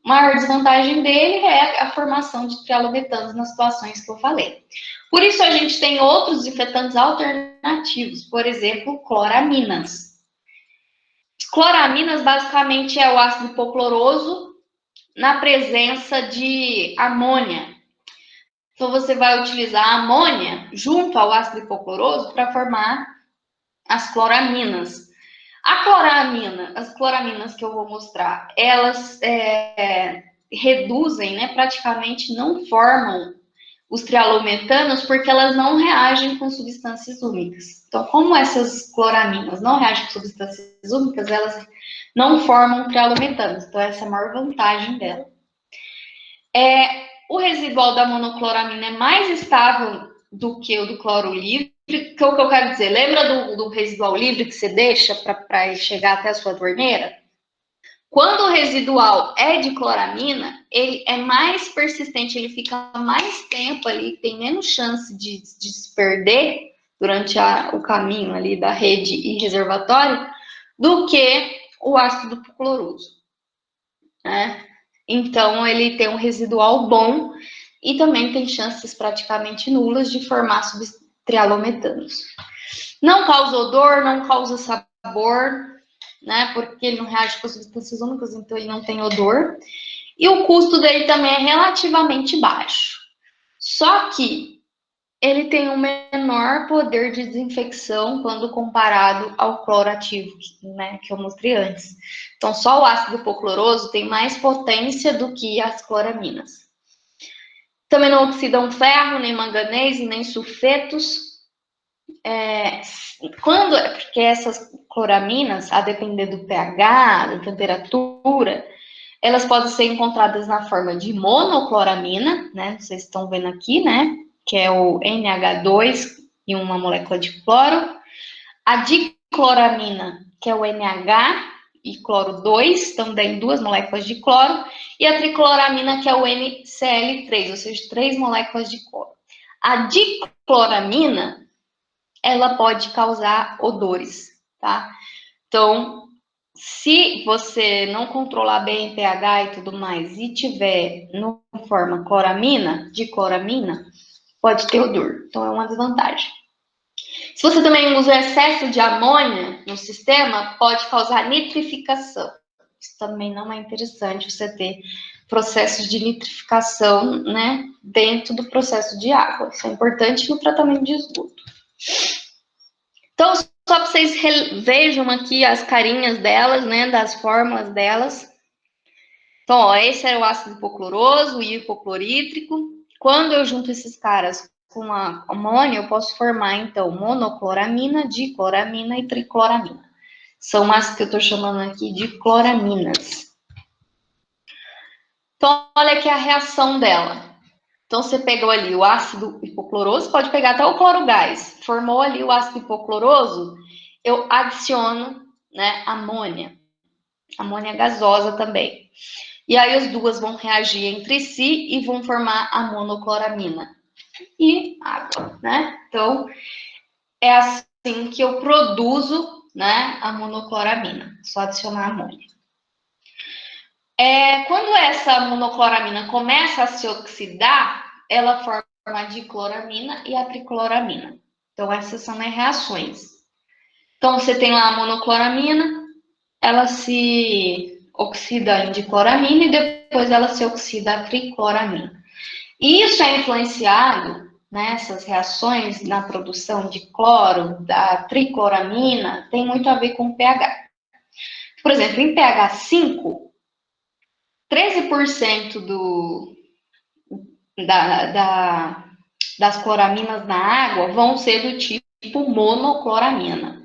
A maior desvantagem dele é a formação de trialometanos nas situações que eu falei. Por isso, a gente tem outros desinfetantes alternativos, por exemplo, cloraminas. Cloraminas, basicamente, é o ácido hipocloroso na presença de amônia. Então, você vai utilizar a amônia junto ao ácido hipocloroso para formar as cloraminas. As cloraminas que eu vou mostrar, elas reduzem, né, praticamente não formam os trialometanos porque elas não reagem com substâncias úmicas. Então, como essas cloraminas não reagem com substâncias úmicas, elas não formam trialometanos. Então, essa é a maior vantagem dela. O residual da monocloramina é mais estável do que o do cloro livre. O que eu quero dizer? Lembra do residual livre que você deixa para chegar até a sua torneira? Quando o residual é de cloramina, ele é mais persistente, ele fica mais tempo ali, tem menos chance de se perder durante o caminho ali da rede e reservatório do que o ácido hipocloroso, né? Então, ele tem um residual bom e também tem chances praticamente nulas de formar trialometanos. Não causa odor, não causa sabor, né? Porque ele não reage com substâncias úmicas, então ele não tem odor. E o custo dele também é relativamente baixo. Só que ele tem um menor poder de desinfecção quando comparado ao cloro ativo, né, que eu mostrei antes. Então, só o ácido hipocloroso tem mais potência do que as cloraminas. Também não oxidam ferro, nem manganês, nem sulfetos. Porque essas cloraminas, a depender do pH, da temperatura, elas podem ser encontradas na forma de monocloramina, né? Vocês estão vendo aqui, né? Que é o NH2 e uma molécula de cloro. A dicloramina, que é o NH e cloro 2, também duas moléculas de cloro. E a tricloramina, que é o NCl3, ou seja, 3 moléculas de cloro. A dicloramina, ela pode causar odores, tá? Então, se você não controlar bem o pH e tudo mais, e tiver no forma cloramina, dicloramina, pode ter odor. Então, é uma desvantagem. Se você também usa excesso de amônia no sistema, pode causar nitrificação. Isso também não é interessante você ter processos de nitrificação, né, dentro do processo de água. Isso é importante no tratamento de esgoto. Então, só para vocês vejam aqui as carinhas delas, né, das fórmulas delas. Então, ó, esse é o ácido hipocloroso, o hipoclorítrico. Quando eu junto esses caras com a amônia, eu posso formar, então, monocloramina, dicloramina e tricloramina. São as que eu estou chamando aqui de cloraminas. Então, olha aqui a reação dela. Então, você pegou ali o ácido hipocloroso, pode pegar até o cloro gás. Formou ali o ácido hipocloroso, eu adiciono, né, amônia gasosa também. E aí as duas vão reagir entre si e vão formar a monocloramina e água, né? Então, é assim que eu produzo, né, a monocloramina. Só adicionar amônia. Quando essa monocloramina começa a se oxidar, ela forma a dicloramina e a tricloramina. Então, essas são as reações. Então, você tem lá a monocloramina, ela se oxida em dicloramina e depois ela se oxida a tricloramina. E isso é influenciado, né, essas reações na produção de cloro, da tricloramina, tem muito a ver com o pH. Por exemplo, em pH 5, 13% das cloraminas na água vão ser do tipo monocloramina.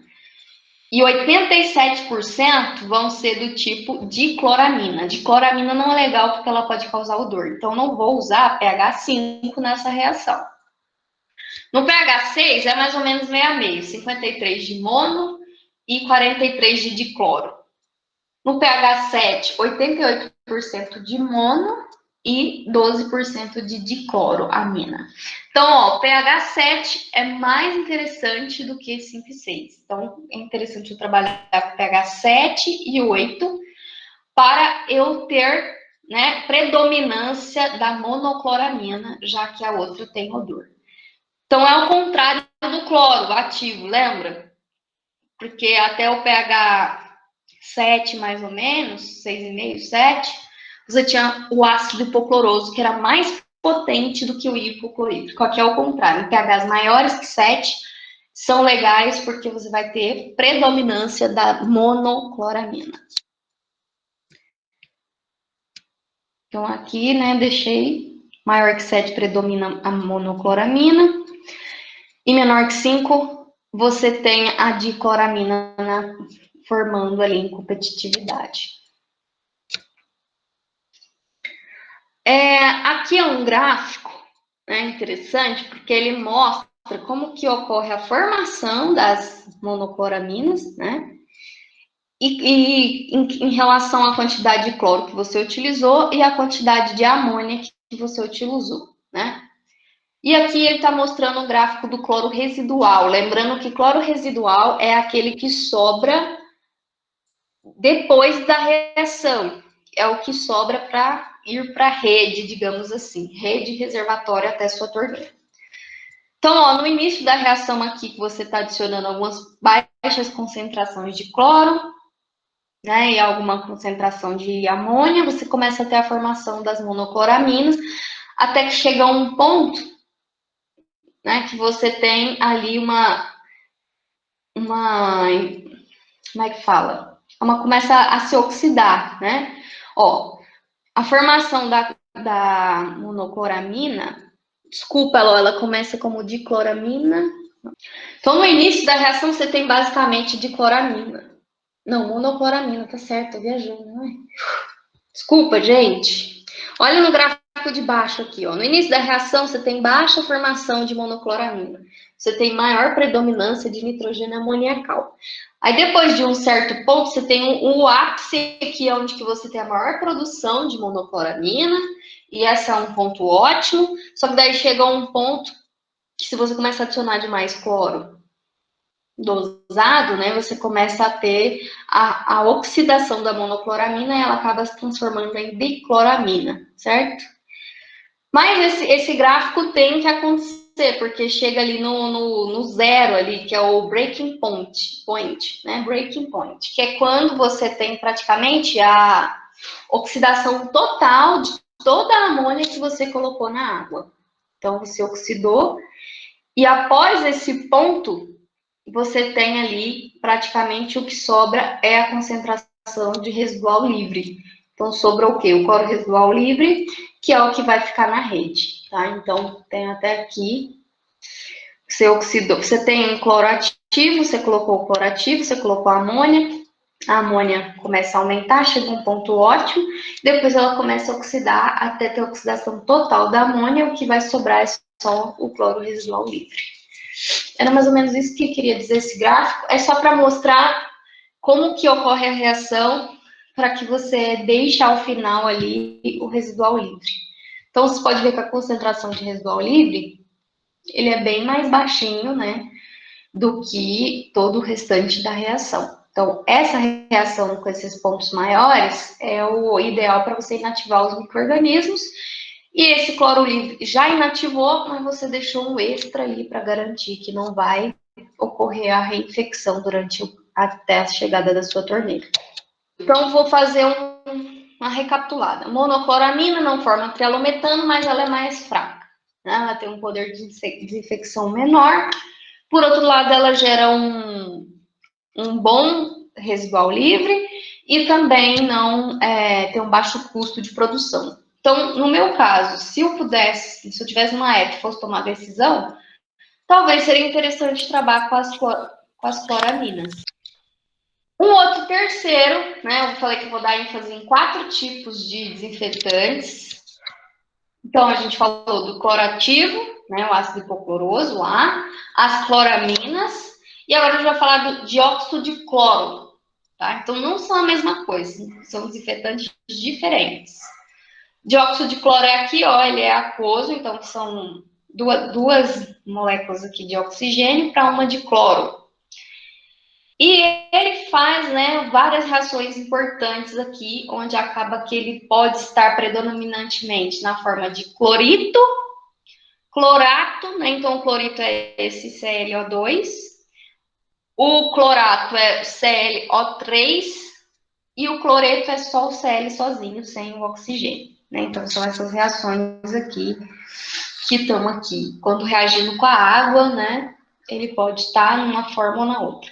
E 87% vão ser do tipo dicloramina. Dicloramina não é legal porque ela pode causar odor. Então, não vou usar pH 5 nessa reação. No pH 6 é mais ou menos meio a meio. 53 de mono e 43 de dicloro. No pH 7, 88% de mono e 12% de dicloroamina. Então, ó, o pH 7 é mais interessante do que 5 e 6. Então, é interessante eu trabalhar com pH 7 e 8 para eu ter, né, predominância da monocloramina, já que a outra tem odor. Então, é o contrário do cloro ativo, lembra? Porque até o pH 7, mais ou menos, 6,5, 7, você tinha o ácido hipocloroso, que era mais potente do que o hipoclorídrico. Aqui é o contrário. Em pHs maiores que 7, são legais porque você vai ter predominância da monocloramina. Então, aqui, né, deixei maior que 7 predomina a monocloramina. E menor que 5, você tem a dicloramina formando ali em competitividade. Aqui é um gráfico, né, interessante, porque ele mostra como que ocorre a formação das monocloraminas, né? E em relação à quantidade de cloro que você utilizou e a quantidade de amônia que você utilizou, né? E aqui ele está mostrando o gráfico do cloro residual. Lembrando que cloro residual é aquele que sobra depois da reação. É o que sobra para ir para a rede, digamos assim. Rede reservatória até sua torneira. Então, ó, no início da reação aqui, que você está adicionando algumas baixas concentrações de cloro. né, e alguma concentração de amônia, você começa a ter a formação das monocloraminas, até que chega a um ponto, né, que você tem ali como é que fala? Começa a se oxidar, né? Ó, a formação da monocloramina, desculpa, ela começa como dicloramina. Então, no início da reação, você tem basicamente dicloramina. Não, monocloramina, tá certo, tô viajando, não é? Desculpa, gente. Olha no gráfico de baixo aqui, ó. No início da reação, você tem baixa formação de monocloramina. Você tem maior predominância de nitrogênio amoniacal. Aí, depois de um certo ponto, você tem o ápice aqui, onde que você tem a maior produção de monocloramina. E esse é um ponto ótimo. Só que daí chega um ponto que, se você começa a adicionar demais cloro dosado, né, você começa a ter a oxidação da monocloramina e ela acaba se transformando em dicloramina, certo? Mas esse gráfico tem que acontecer, porque chega ali no zero ali, que é o breaking point, né? Breaking point, que é quando você tem praticamente a oxidação total de toda a amônia que você colocou na água. Então, você oxidou, e após esse ponto, você tem ali praticamente o que sobra é a concentração de residual livre. Então, sobra o quê? O cloro residual livre, que é o que vai ficar na rede, tá? Então, tem até aqui, você oxidou, você tem cloro ativo, você colocou o cloro ativo, você colocou a amônia começa a aumentar, chega a um ponto ótimo, depois ela começa a oxidar até ter a oxidação total da amônia, o que vai sobrar é só o cloro residual livre. Era mais ou menos isso que eu queria dizer esse gráfico. É só para mostrar como que ocorre a reação para que você deixe ao final ali o residual livre. Então, você pode ver que a concentração de residual livre, ele é bem mais baixinho, né, do que todo o restante da reação. Então, essa reação com esses pontos maiores é o ideal para você inativar os micro-organismos. E esse cloro livre já inativou, mas você deixou um extra ali para garantir que não vai ocorrer a reinfecção até a chegada da sua torneira. Então, vou fazer uma recapitulada. Monocloramina não forma trialometano, mas ela é mais fraca, né? Ela tem um poder de desinfecção menor. Por outro lado, ela gera um bom residual livre e também não tem um baixo custo de produção. Então, no meu caso, se eu tivesse uma época e fosse tomar decisão, talvez seria interessante trabalhar com as cloraminas. Um outro terceiro, né? Eu falei que eu vou dar ênfase em 4 tipos de desinfetantes. Então, a gente falou do clorativo, né? O ácido hipocloroso lá, as cloraminas, e agora a gente vai falar do dióxido de cloro, tá? Então, não são a mesma coisa, são desinfetantes diferentes. Dióxido de cloro é aqui, ó, ele é aquoso, então são duas moléculas aqui de oxigênio para uma de cloro. E ele faz, né, várias reações importantes aqui, onde acaba que ele pode estar predominantemente na forma de clorito, clorato, né, então o clorito é esse ClO2, o clorato é ClO3, e o cloreto é só o Cl sozinho, sem o oxigênio, né? Então, são essas reações aqui que estão aqui. Quando reagindo com a água, né? Ele pode estar numa forma ou na outra.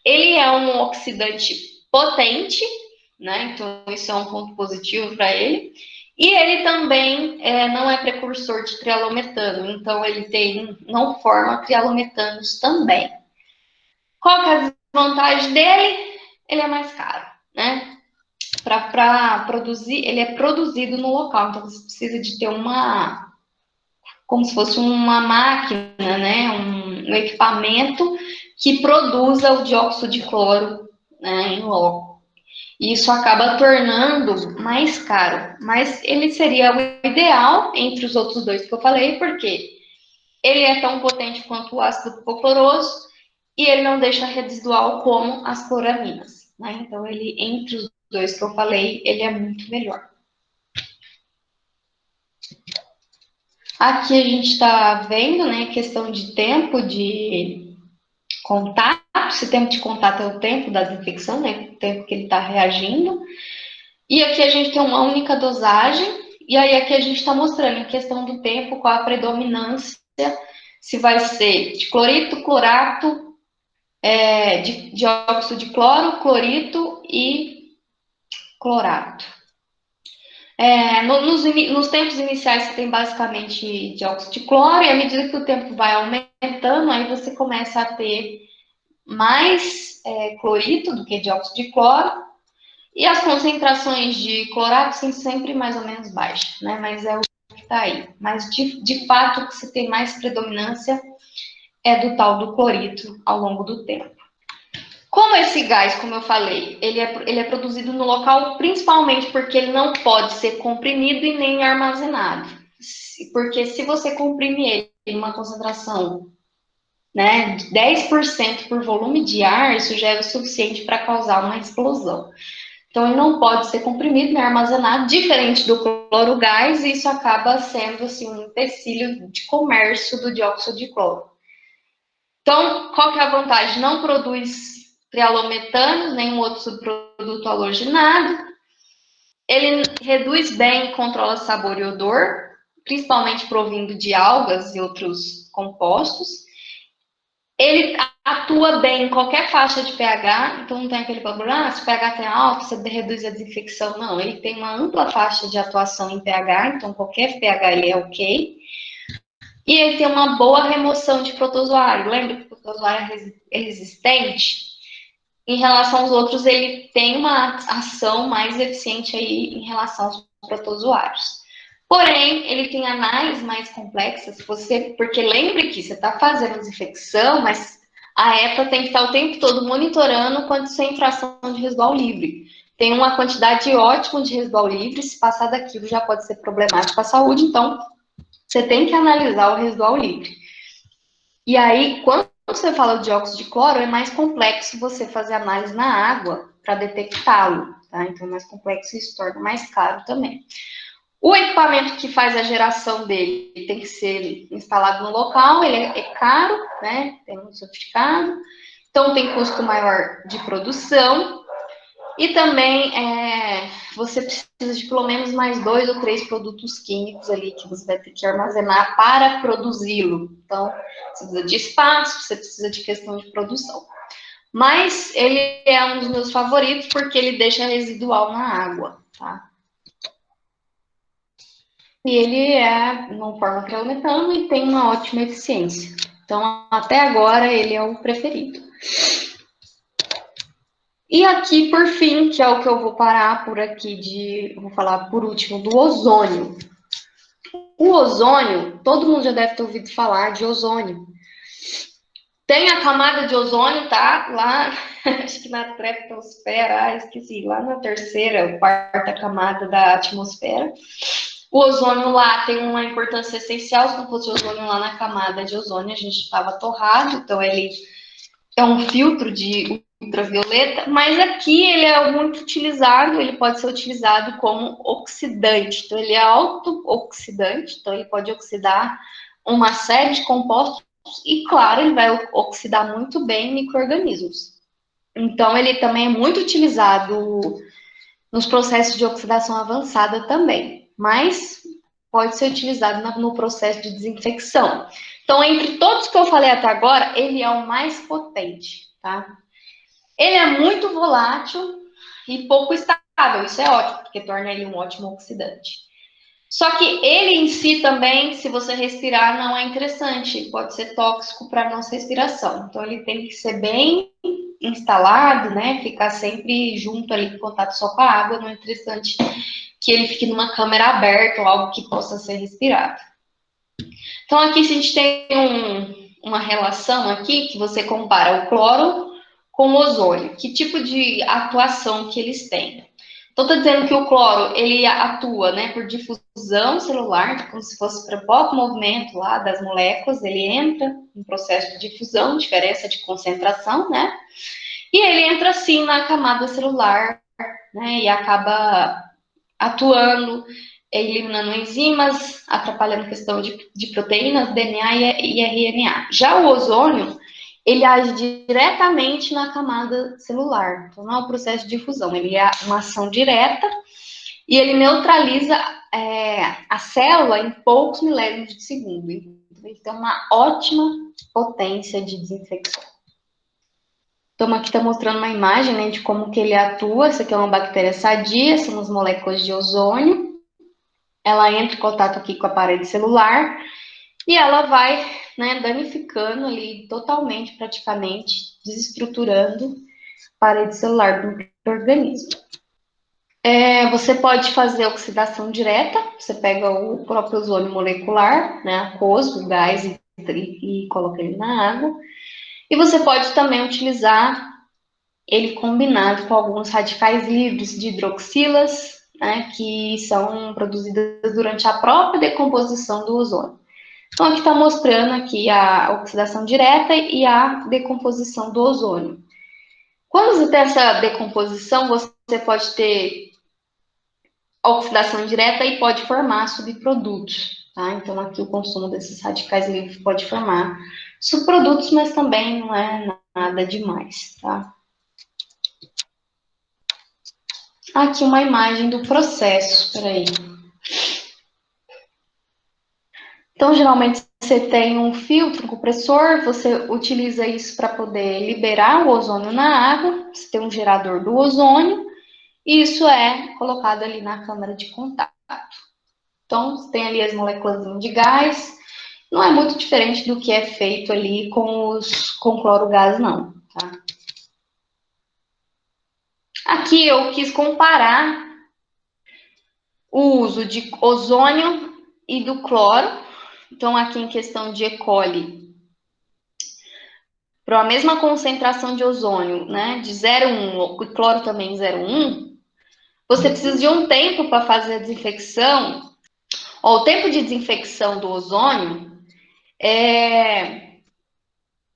Ele é um oxidante potente, né? Então, isso é um ponto positivo para ele. E ele também não é precursor de trialometano, então ele não forma trialometanos também. Qual que é a desvantagem dele? Ele é mais caro, né? Para produzir, ele é produzido no local, então você precisa de ter como se fosse uma máquina, né, um equipamento que produza o dióxido de cloro, né, em loco. E isso acaba tornando mais caro, mas ele seria o ideal entre os outros dois que eu falei, porque ele é tão potente quanto o ácido hipocloroso e ele não deixa residual como as cloraminas, né? Então, ele, entre os dois que eu falei, ele é muito melhor. Aqui a gente está vendo, né, questão de tempo de contato. Esse tempo de contato é o tempo da desinfecção, né? O tempo que ele está reagindo. E aqui a gente tem uma única dosagem. E aí aqui a gente está mostrando em questão do tempo qual a predominância, se vai ser de clorito, clorato, de dióxido de cloro, clorito e clorato. Nos tempos iniciais você tem basicamente dióxido de cloro, e à medida que o tempo vai aumentando, aí você começa a ter mais clorito do que dióxido de cloro, e as concentrações de clorato são sempre mais ou menos baixas, né? Mas é o que está aí. Mas de fato o que se tem mais predominância é do tal do clorito ao longo do tempo. Como esse gás, como eu falei, ele é produzido no local principalmente porque ele não pode ser comprimido e nem armazenado. Porque se você comprime ele em uma concentração, né, de 10% por volume de ar, isso já é o suficiente para causar uma explosão. Então, ele não pode ser comprimido nem armazenado, diferente do cloro gás, e isso acaba sendo assim, um empecilho de comércio do dióxido de cloro. Então, qual que é a vantagem? Não produz trialometano, nenhum outro subproduto halogenado. Ele reduz bem e controla sabor e odor, principalmente provindo de algas e outros compostos. Ele atua bem em qualquer faixa de pH, então não tem aquele problema, se o pH tem alto, você reduz a desinfecção. Não, ele tem uma ampla faixa de atuação em pH, então qualquer pH ele é ok. E ele tem uma boa remoção de protozoário. Lembra que o protozoário é resistente? Em relação aos outros, ele tem uma ação mais eficiente aí em relação aos protozoários. Porém, ele tem análises mais complexas, porque lembre que você está fazendo desinfecção, mas a EPA tem que estar o tempo todo monitorando concentração de residual livre. Tem uma quantidade ótima de residual livre, se passar daquilo já pode ser problemático para a saúde, então você tem que analisar o residual livre. E aí, quando você fala de dióxido de cloro, é mais complexo você fazer análise na água para detectá-lo, tá? Então é mais complexo e isso torna mais caro também. O equipamento que faz a geração dele tem que ser instalado no local, ele é caro, né? Tem um certificado, então tem custo maior de produção. E também você precisa de pelo menos mais 2 ou 3 produtos químicos ali que você vai ter que armazenar para produzi-lo. Então, você precisa de espaço, você precisa de questão de produção. Mas ele é um dos meus favoritos porque ele deixa residual na água, tá? E ele não forma trialometano e tem uma ótima eficiência. Então, até agora, ele é o preferido. E aqui, por fim, que é o que eu vou parar por aqui, vou falar por último, do ozônio. O ozônio, todo mundo já deve ter ouvido falar de ozônio. Tem a camada de ozônio, tá? Lá, acho que na estratosfera, esqueci, lá na terceira, quarta camada da atmosfera. O ozônio lá tem uma importância essencial, se não fosse o ozônio lá na camada de ozônio, a gente estava torrado, então ele é um filtro de ultravioleta, mas aqui ele é muito utilizado, ele pode ser utilizado como oxidante, então ele é auto-oxidante, então ele pode oxidar uma série de compostos e, claro, ele vai oxidar muito bem micro-organismos. Então, ele também é muito utilizado nos processos de oxidação avançada também, mas pode ser utilizado no processo de desinfecção. Então, entre todos que eu falei até agora, ele é o mais potente, tá? Ele é muito volátil e pouco estável, isso é ótimo, porque torna ele um ótimo oxidante. Só que ele em si também, se você respirar, não é interessante, pode ser tóxico para a nossa respiração. Então, ele tem que ser bem instalado, né? Ficar sempre junto ali, em contato só com a água, não é interessante que ele fique numa câmera aberta ou algo que possa ser respirado. Então, aqui se a gente tem uma relação aqui, que você compara o cloro com o ozônio. Que tipo de atuação que eles têm? Então, está dizendo que o cloro, ele atua, né, por difusão celular, como se fosse para pouco movimento lá das moléculas, ele entra em processo de difusão, diferença de concentração, né? E ele entra, assim, na camada celular, né, e acaba atuando, eliminando enzimas, atrapalhando a questão de proteínas, DNA e RNA. Já o ozônio, ele age diretamente na camada celular. Então, não é um processo de difusão, ele é uma ação direta e ele neutraliza a célula em poucos milésimos de segundo. Então, ele tem uma ótima potência de desinfecção. Então, aqui está mostrando uma imagem, né, de como que ele atua. Essa aqui é uma bactéria sadia, são as moléculas de ozônio. Ela entra em contato aqui com a parede celular e ela vai, né, danificando ali totalmente, praticamente, desestruturando a parede celular do micro-organismo. Você pode fazer oxidação direta, você pega o próprio ozônio molecular, né, aquoso, o gás, e coloca ele na água. E você pode também utilizar ele combinado com alguns radicais livres de hidroxilas, né, que são produzidas durante a própria decomposição do ozônio. Então, aqui está mostrando aqui a oxidação direta e a decomposição do ozônio. Quando você tem essa decomposição, você pode ter oxidação direta e pode formar subprodutos, tá? Então, aqui o consumo desses radicais livres pode formar subprodutos, mas também não é nada demais, tá? Aqui uma imagem do processo, peraí. Então, geralmente, você tem um filtro, um compressor, você utiliza isso para poder liberar o ozônio na água, você tem um gerador do ozônio, e isso é colocado ali na câmara de contato. Então, você tem ali as moléculas de gás, não é muito diferente do que é feito ali com cloro gás, não, tá? Aqui eu quis comparar o uso de ozônio e do cloro. Então, aqui em questão de E. coli, para a mesma concentração de ozônio, né, de 0,1, o cloro também 0,1, você precisa de um tempo para fazer a desinfecção. Ó, o tempo de desinfecção do ozônio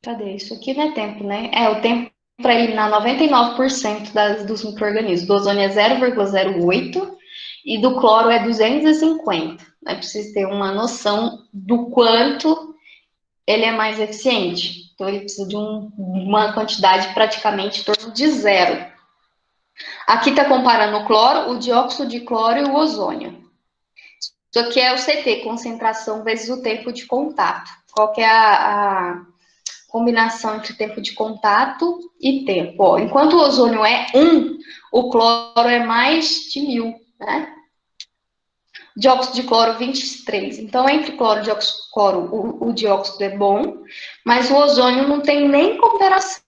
Cadê? Isso aqui não é tempo, né? O tempo para eliminar 99% dos micro-organismos. Do ozônio é 0,08 e do cloro é 250. É preciso ter uma noção do quanto ele é mais eficiente. Então, ele precisa de uma quantidade praticamente em torno de zero. Aqui está comparando o cloro, o dióxido de cloro e o ozônio. Isso aqui é o CT, concentração vezes o tempo de contato. Qual que é a combinação entre tempo de contato e tempo? Ó, enquanto o ozônio é 1, o cloro é mais de 1000, né? Dióxido de cloro 23. Então, entre cloro e dióxido de cloro, o dióxido é bom, mas o ozônio não tem nem comparação.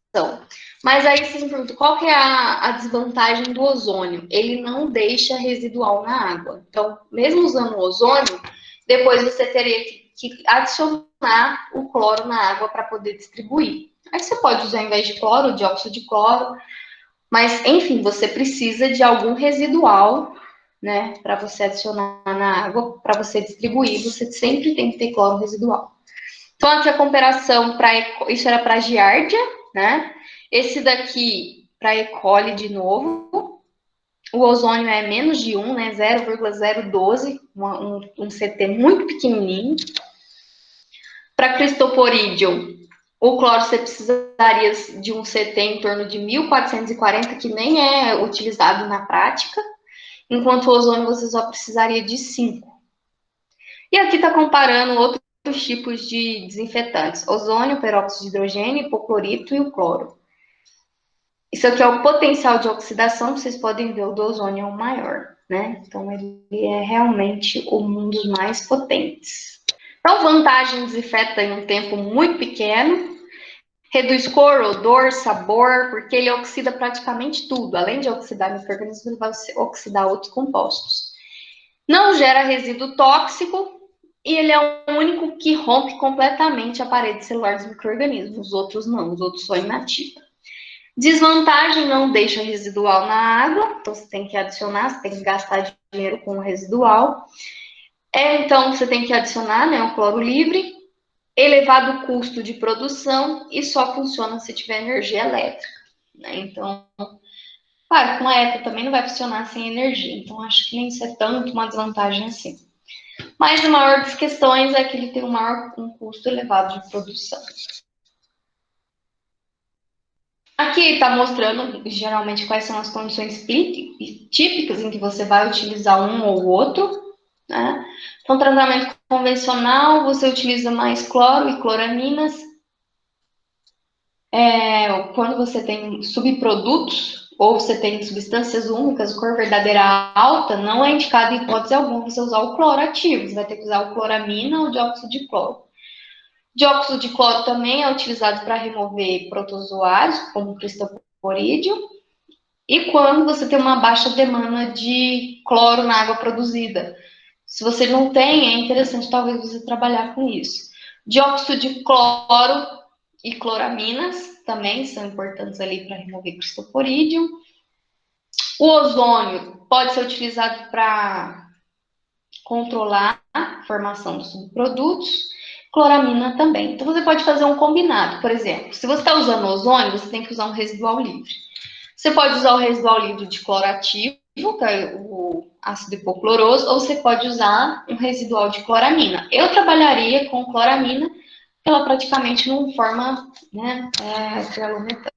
Mas aí vocês me perguntam, qual que é a desvantagem do ozônio? Ele não deixa residual na água. Então, mesmo usando o ozônio, depois você teria que adicionar o cloro na água para poder distribuir. Aí você pode usar, ao invés de cloro, dióxido de cloro, mas, enfim, você precisa de algum residual, né, para você adicionar na água, para você distribuir, você sempre tem que ter cloro residual. Então, aqui a comparação, isso era para Giardia, né? Esse daqui, para E. coli, de novo. O ozônio é menos de 1, né? 0,012, um CT muito pequenininho. Para Cristosporidium, o cloro você precisaria de um CT em torno de 1440, que nem é utilizado na prática, enquanto o ozônio você só precisaria de 5. E aqui está comparando outros tipos de desinfetantes: ozônio, peróxido de hidrogênio, hipoclorito e o cloro. Isso aqui é o potencial de oxidação, vocês podem ver, o do ozônio é o maior, né? Então, ele é realmente um dos mais potentes. Então, vantagem, desinfeta em um tempo muito pequeno, reduz cor, odor, sabor, porque ele oxida praticamente tudo. Além de oxidar micro-organismos, ele vai oxidar outros compostos. Não gera resíduo tóxico e ele é o único que rompe completamente a parede celular dos micro-organismos. Os outros não, os outros só inativa. Desvantagem, não deixa residual na água, então você tem que adicionar, você tem que gastar dinheiro com o residual. Então, você tem que adicionar, né, o cloro livre, elevado custo de produção e só funciona se tiver energia elétrica, né? Então, claro, com a eco também não vai funcionar sem energia, então acho que nem isso é tanto uma desvantagem assim. Mas a maior das questões é que ele tem um custo elevado de produção. Aqui está mostrando, geralmente, quais são as condições típicas em que você vai utilizar um ou outro, né? Então, tratamento convencional, você utiliza mais cloro e cloraminas. Quando você tem subprodutos, ou você tem substâncias únicas, cor verdadeira alta, não é indicado em hipótese alguma você usar o cloro ativo. Você vai ter que usar o cloramina ou dióxido de cloro. Dióxido de cloro também é utilizado para remover protozoários, como o cristoporídeo. E quando você tem uma baixa demanda de cloro na água produzida. Se você não tem, é interessante talvez você trabalhar com isso. Dióxido de cloro e cloraminas também são importantes ali para remover cristoporídeo. O ozônio pode ser utilizado para controlar a formação dos subprodutos. Cloramina também. Então, você pode fazer um combinado. Por exemplo, se você está usando ozônio, você tem que usar um residual livre. Você pode usar o residual livre de cloro ativo, que é o ácido hipocloroso, ou você pode usar um residual de cloramina. Eu trabalharia com cloramina, porque ela praticamente não forma, né, trialometano.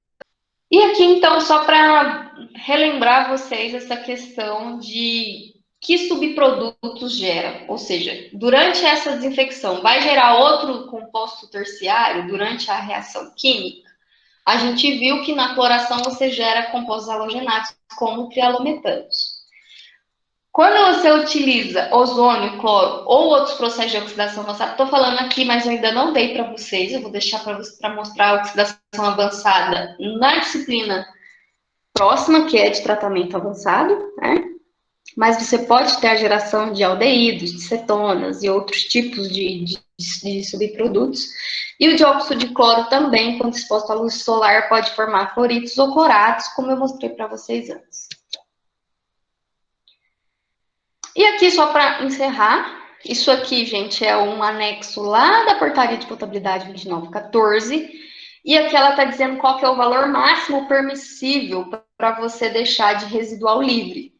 E aqui, então, só para relembrar vocês essa questão de que subprodutos gera, ou seja, durante essa desinfecção, vai gerar outro composto terciário durante a reação química? A gente viu que na cloração você gera compostos halogenados, como trialometanos. Quando você utiliza ozônio, cloro ou outros processos de oxidação avançada, estou falando aqui, mas eu ainda não dei para vocês, eu vou deixar para mostrar a oxidação avançada na disciplina próxima, que é de tratamento avançado, né? Mas você pode ter a geração de aldeídos, de cetonas e outros tipos de subprodutos. E o dióxido de cloro também, quando exposto à luz solar, pode formar cloritos ou cloratos, como eu mostrei para vocês antes. E aqui, só para encerrar, isso aqui, gente, é um anexo lá da Portaria de Potabilidade 2914, e aqui ela está dizendo qual que é o valor máximo permissível para você deixar de residual livre.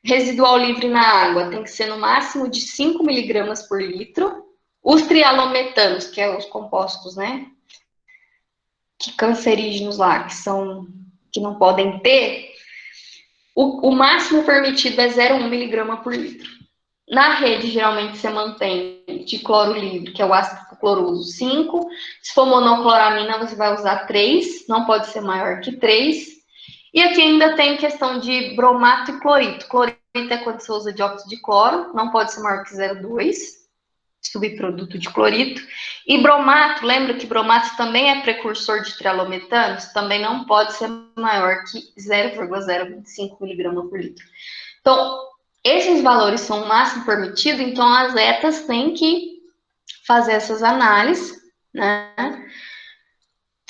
Residual livre na água tem que ser no máximo de 5 miligramas por litro. Os trialometanos, que é os compostos, né, que cancerígenos lá, que não podem ter, o máximo permitido é 0,1 miligrama por litro. Na rede, geralmente, você mantém de cloro livre, que é o ácido hipocloroso, 5. Se for monocloramina, você vai usar 3, não pode ser maior que 3. E aqui ainda tem questão de bromato e clorito. Clorito é quando você usa dióxido de cloro, não pode ser maior que 0,2, subproduto de clorito. E bromato, lembra que bromato também é precursor de trialometanos? Também não pode ser maior que 0,025 miligrama por litro. Então, esses valores são o máximo permitido, então as ETAs têm que fazer essas análises, né?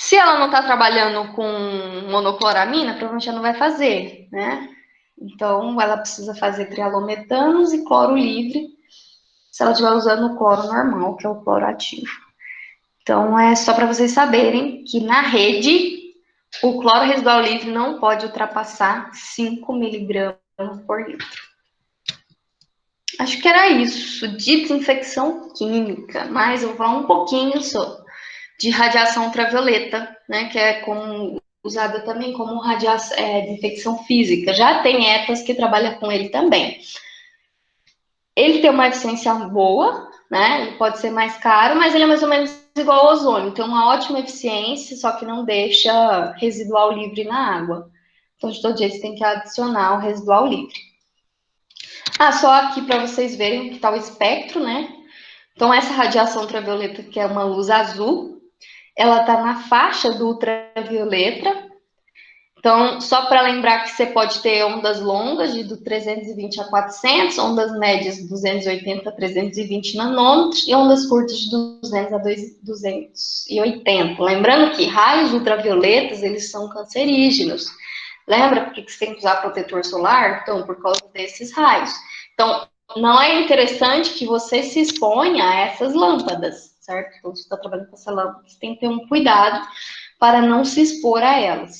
Se ela não está trabalhando com monocloramina, provavelmente ela não vai fazer, né? Então, ela precisa fazer trialometanos e cloro livre, se ela estiver usando o cloro normal, que é o cloro ativo. Então, é só para vocês saberem que na rede, o cloro residual livre não pode ultrapassar 5 miligramas por litro. Acho que era isso, de desinfecção química, mas eu vou falar um pouquinho só de radiação ultravioleta, né, que é usada também como desinfecção física. Já tem ETAs que trabalham com ele também. Ele tem uma eficiência boa, né, ele pode ser mais caro, mas ele é mais ou menos igual ao ozônio, tem uma ótima eficiência, só que não deixa residual livre na água. Então, de todo jeito, você tem que adicionar o residual livre. Só aqui para vocês verem que está o espectro, né? Então, essa radiação ultravioleta, que é uma luz azul, ela está na faixa do ultravioleta. Então, só para lembrar que você pode ter ondas longas de 320 a 400, ondas médias de 280 a 320 nanômetros e ondas curtas de 200 a 280. Lembrando que raios ultravioletas, eles são cancerígenos. Lembra por que você tem que usar protetor solar? Então, por causa desses raios. Então, não é interessante que você se exponha a essas lâmpadas, certo? Então, você está trabalhando com essa lâmpada, você tem que ter um cuidado para não se expor a elas.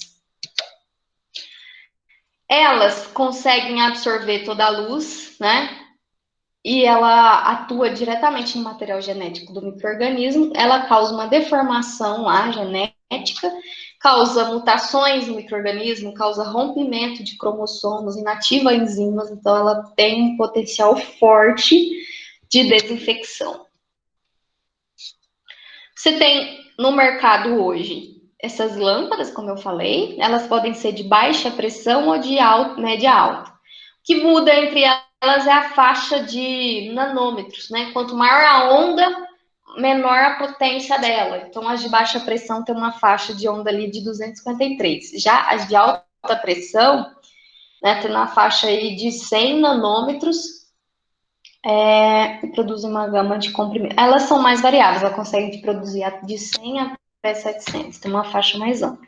Elas conseguem absorver toda a luz, né? E ela atua diretamente no material genético do micro-organismo. Ela causa uma deformação lá, genética, genética, causa mutações no micro-organismo, causa rompimento de cromossomos, inativa enzimas, então ela tem um potencial forte de desinfecção. Você tem no mercado hoje essas lâmpadas, como eu falei, elas podem ser de baixa pressão ou de média alta. O que muda entre elas é a faixa de nanômetros, né? Quanto maior a onda, menor a potência dela. Então, as de baixa pressão tem uma faixa de onda ali de 253. Já as de alta pressão, né, tem uma faixa aí de 100 nanômetros, e produzem uma gama de comprimentos. Elas são mais variáveis, elas conseguem produzir de 100 até 700, tem uma faixa mais ampla.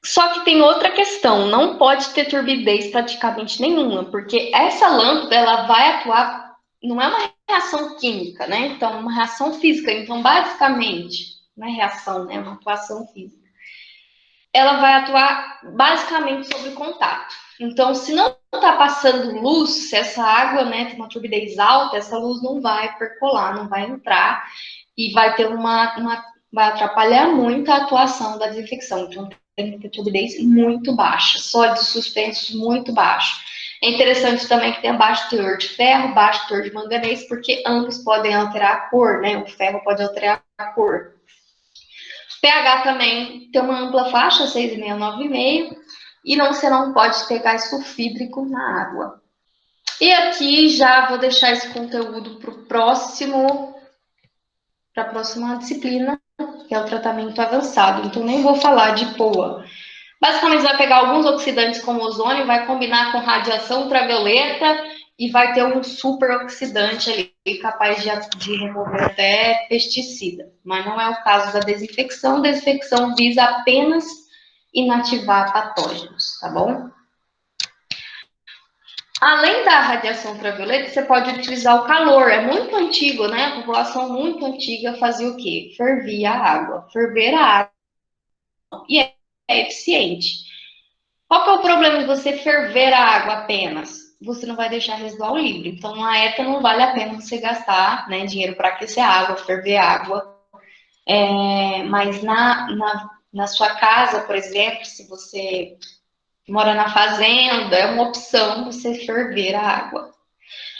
Só que tem outra questão, não pode ter turbidez praticamente nenhuma, porque essa lâmpada, ela vai atuar, não é uma reação química, né? Então, é uma reação física. Então, basicamente, não é reação, né? É uma atuação física. Ela vai atuar basicamente sobre contato. Então, se não está passando luz, se essa água, né, tem uma turbidez alta, essa luz não vai percolar, não vai entrar e vai ter vai atrapalhar muito a atuação da desinfecção. Então, tem que ter turbidez muito baixa, sólidos suspensos muito baixo. É interessante também que tenha baixo teor de ferro, baixo teor de manganês, porque ambos podem alterar a cor, né? O ferro pode alterar a cor. pH também tem uma ampla faixa, 6,5 a 9,5, e você não pode ter gás sulfídrico na água. E aqui já vou deixar esse conteúdo para a próxima disciplina, que é o tratamento avançado. Então, nem vou falar de POA. Basicamente, vai pegar alguns oxidantes como ozônio, vai combinar com radiação ultravioleta e vai ter um superoxidante ali, capaz de remover até pesticida. Mas não é o caso da desinfecção. Desinfecção visa apenas inativar patógenos, tá bom? Além da radiação ultravioleta, você pode utilizar o calor. É muito antigo, né? A população muito antiga fazia o quê? Fervia a água. Ferver a água. E é eficiente. Qual que é o problema de você ferver a água apenas? Você não vai deixar residual livre. Então, na ETA, não vale a pena você gastar, né, dinheiro para aquecer a água, ferver a água. Mas na sua casa, por exemplo, se você mora na fazenda, é uma opção você ferver a água.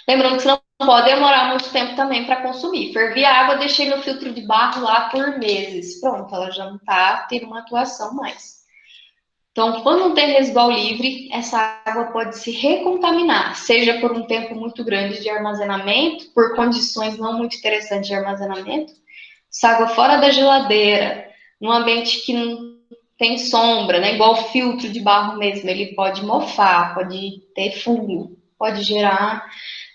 Lembrando que você não pode demorar muito tempo também para consumir. Fervi a água, deixei no filtro de barro lá por meses. Pronto, ela já não está tendo uma atuação mais. Então, quando não tem residual livre, essa água pode se recontaminar, seja por um tempo muito grande de armazenamento, por condições não muito interessantes de armazenamento, essa água fora da geladeira, num ambiente que não tem sombra, né? Igual o filtro de barro mesmo, ele pode mofar, pode ter fungo, pode gerar,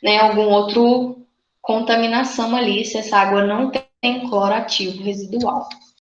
né, algum outro contaminação ali, se essa água não tem cloro ativo residual.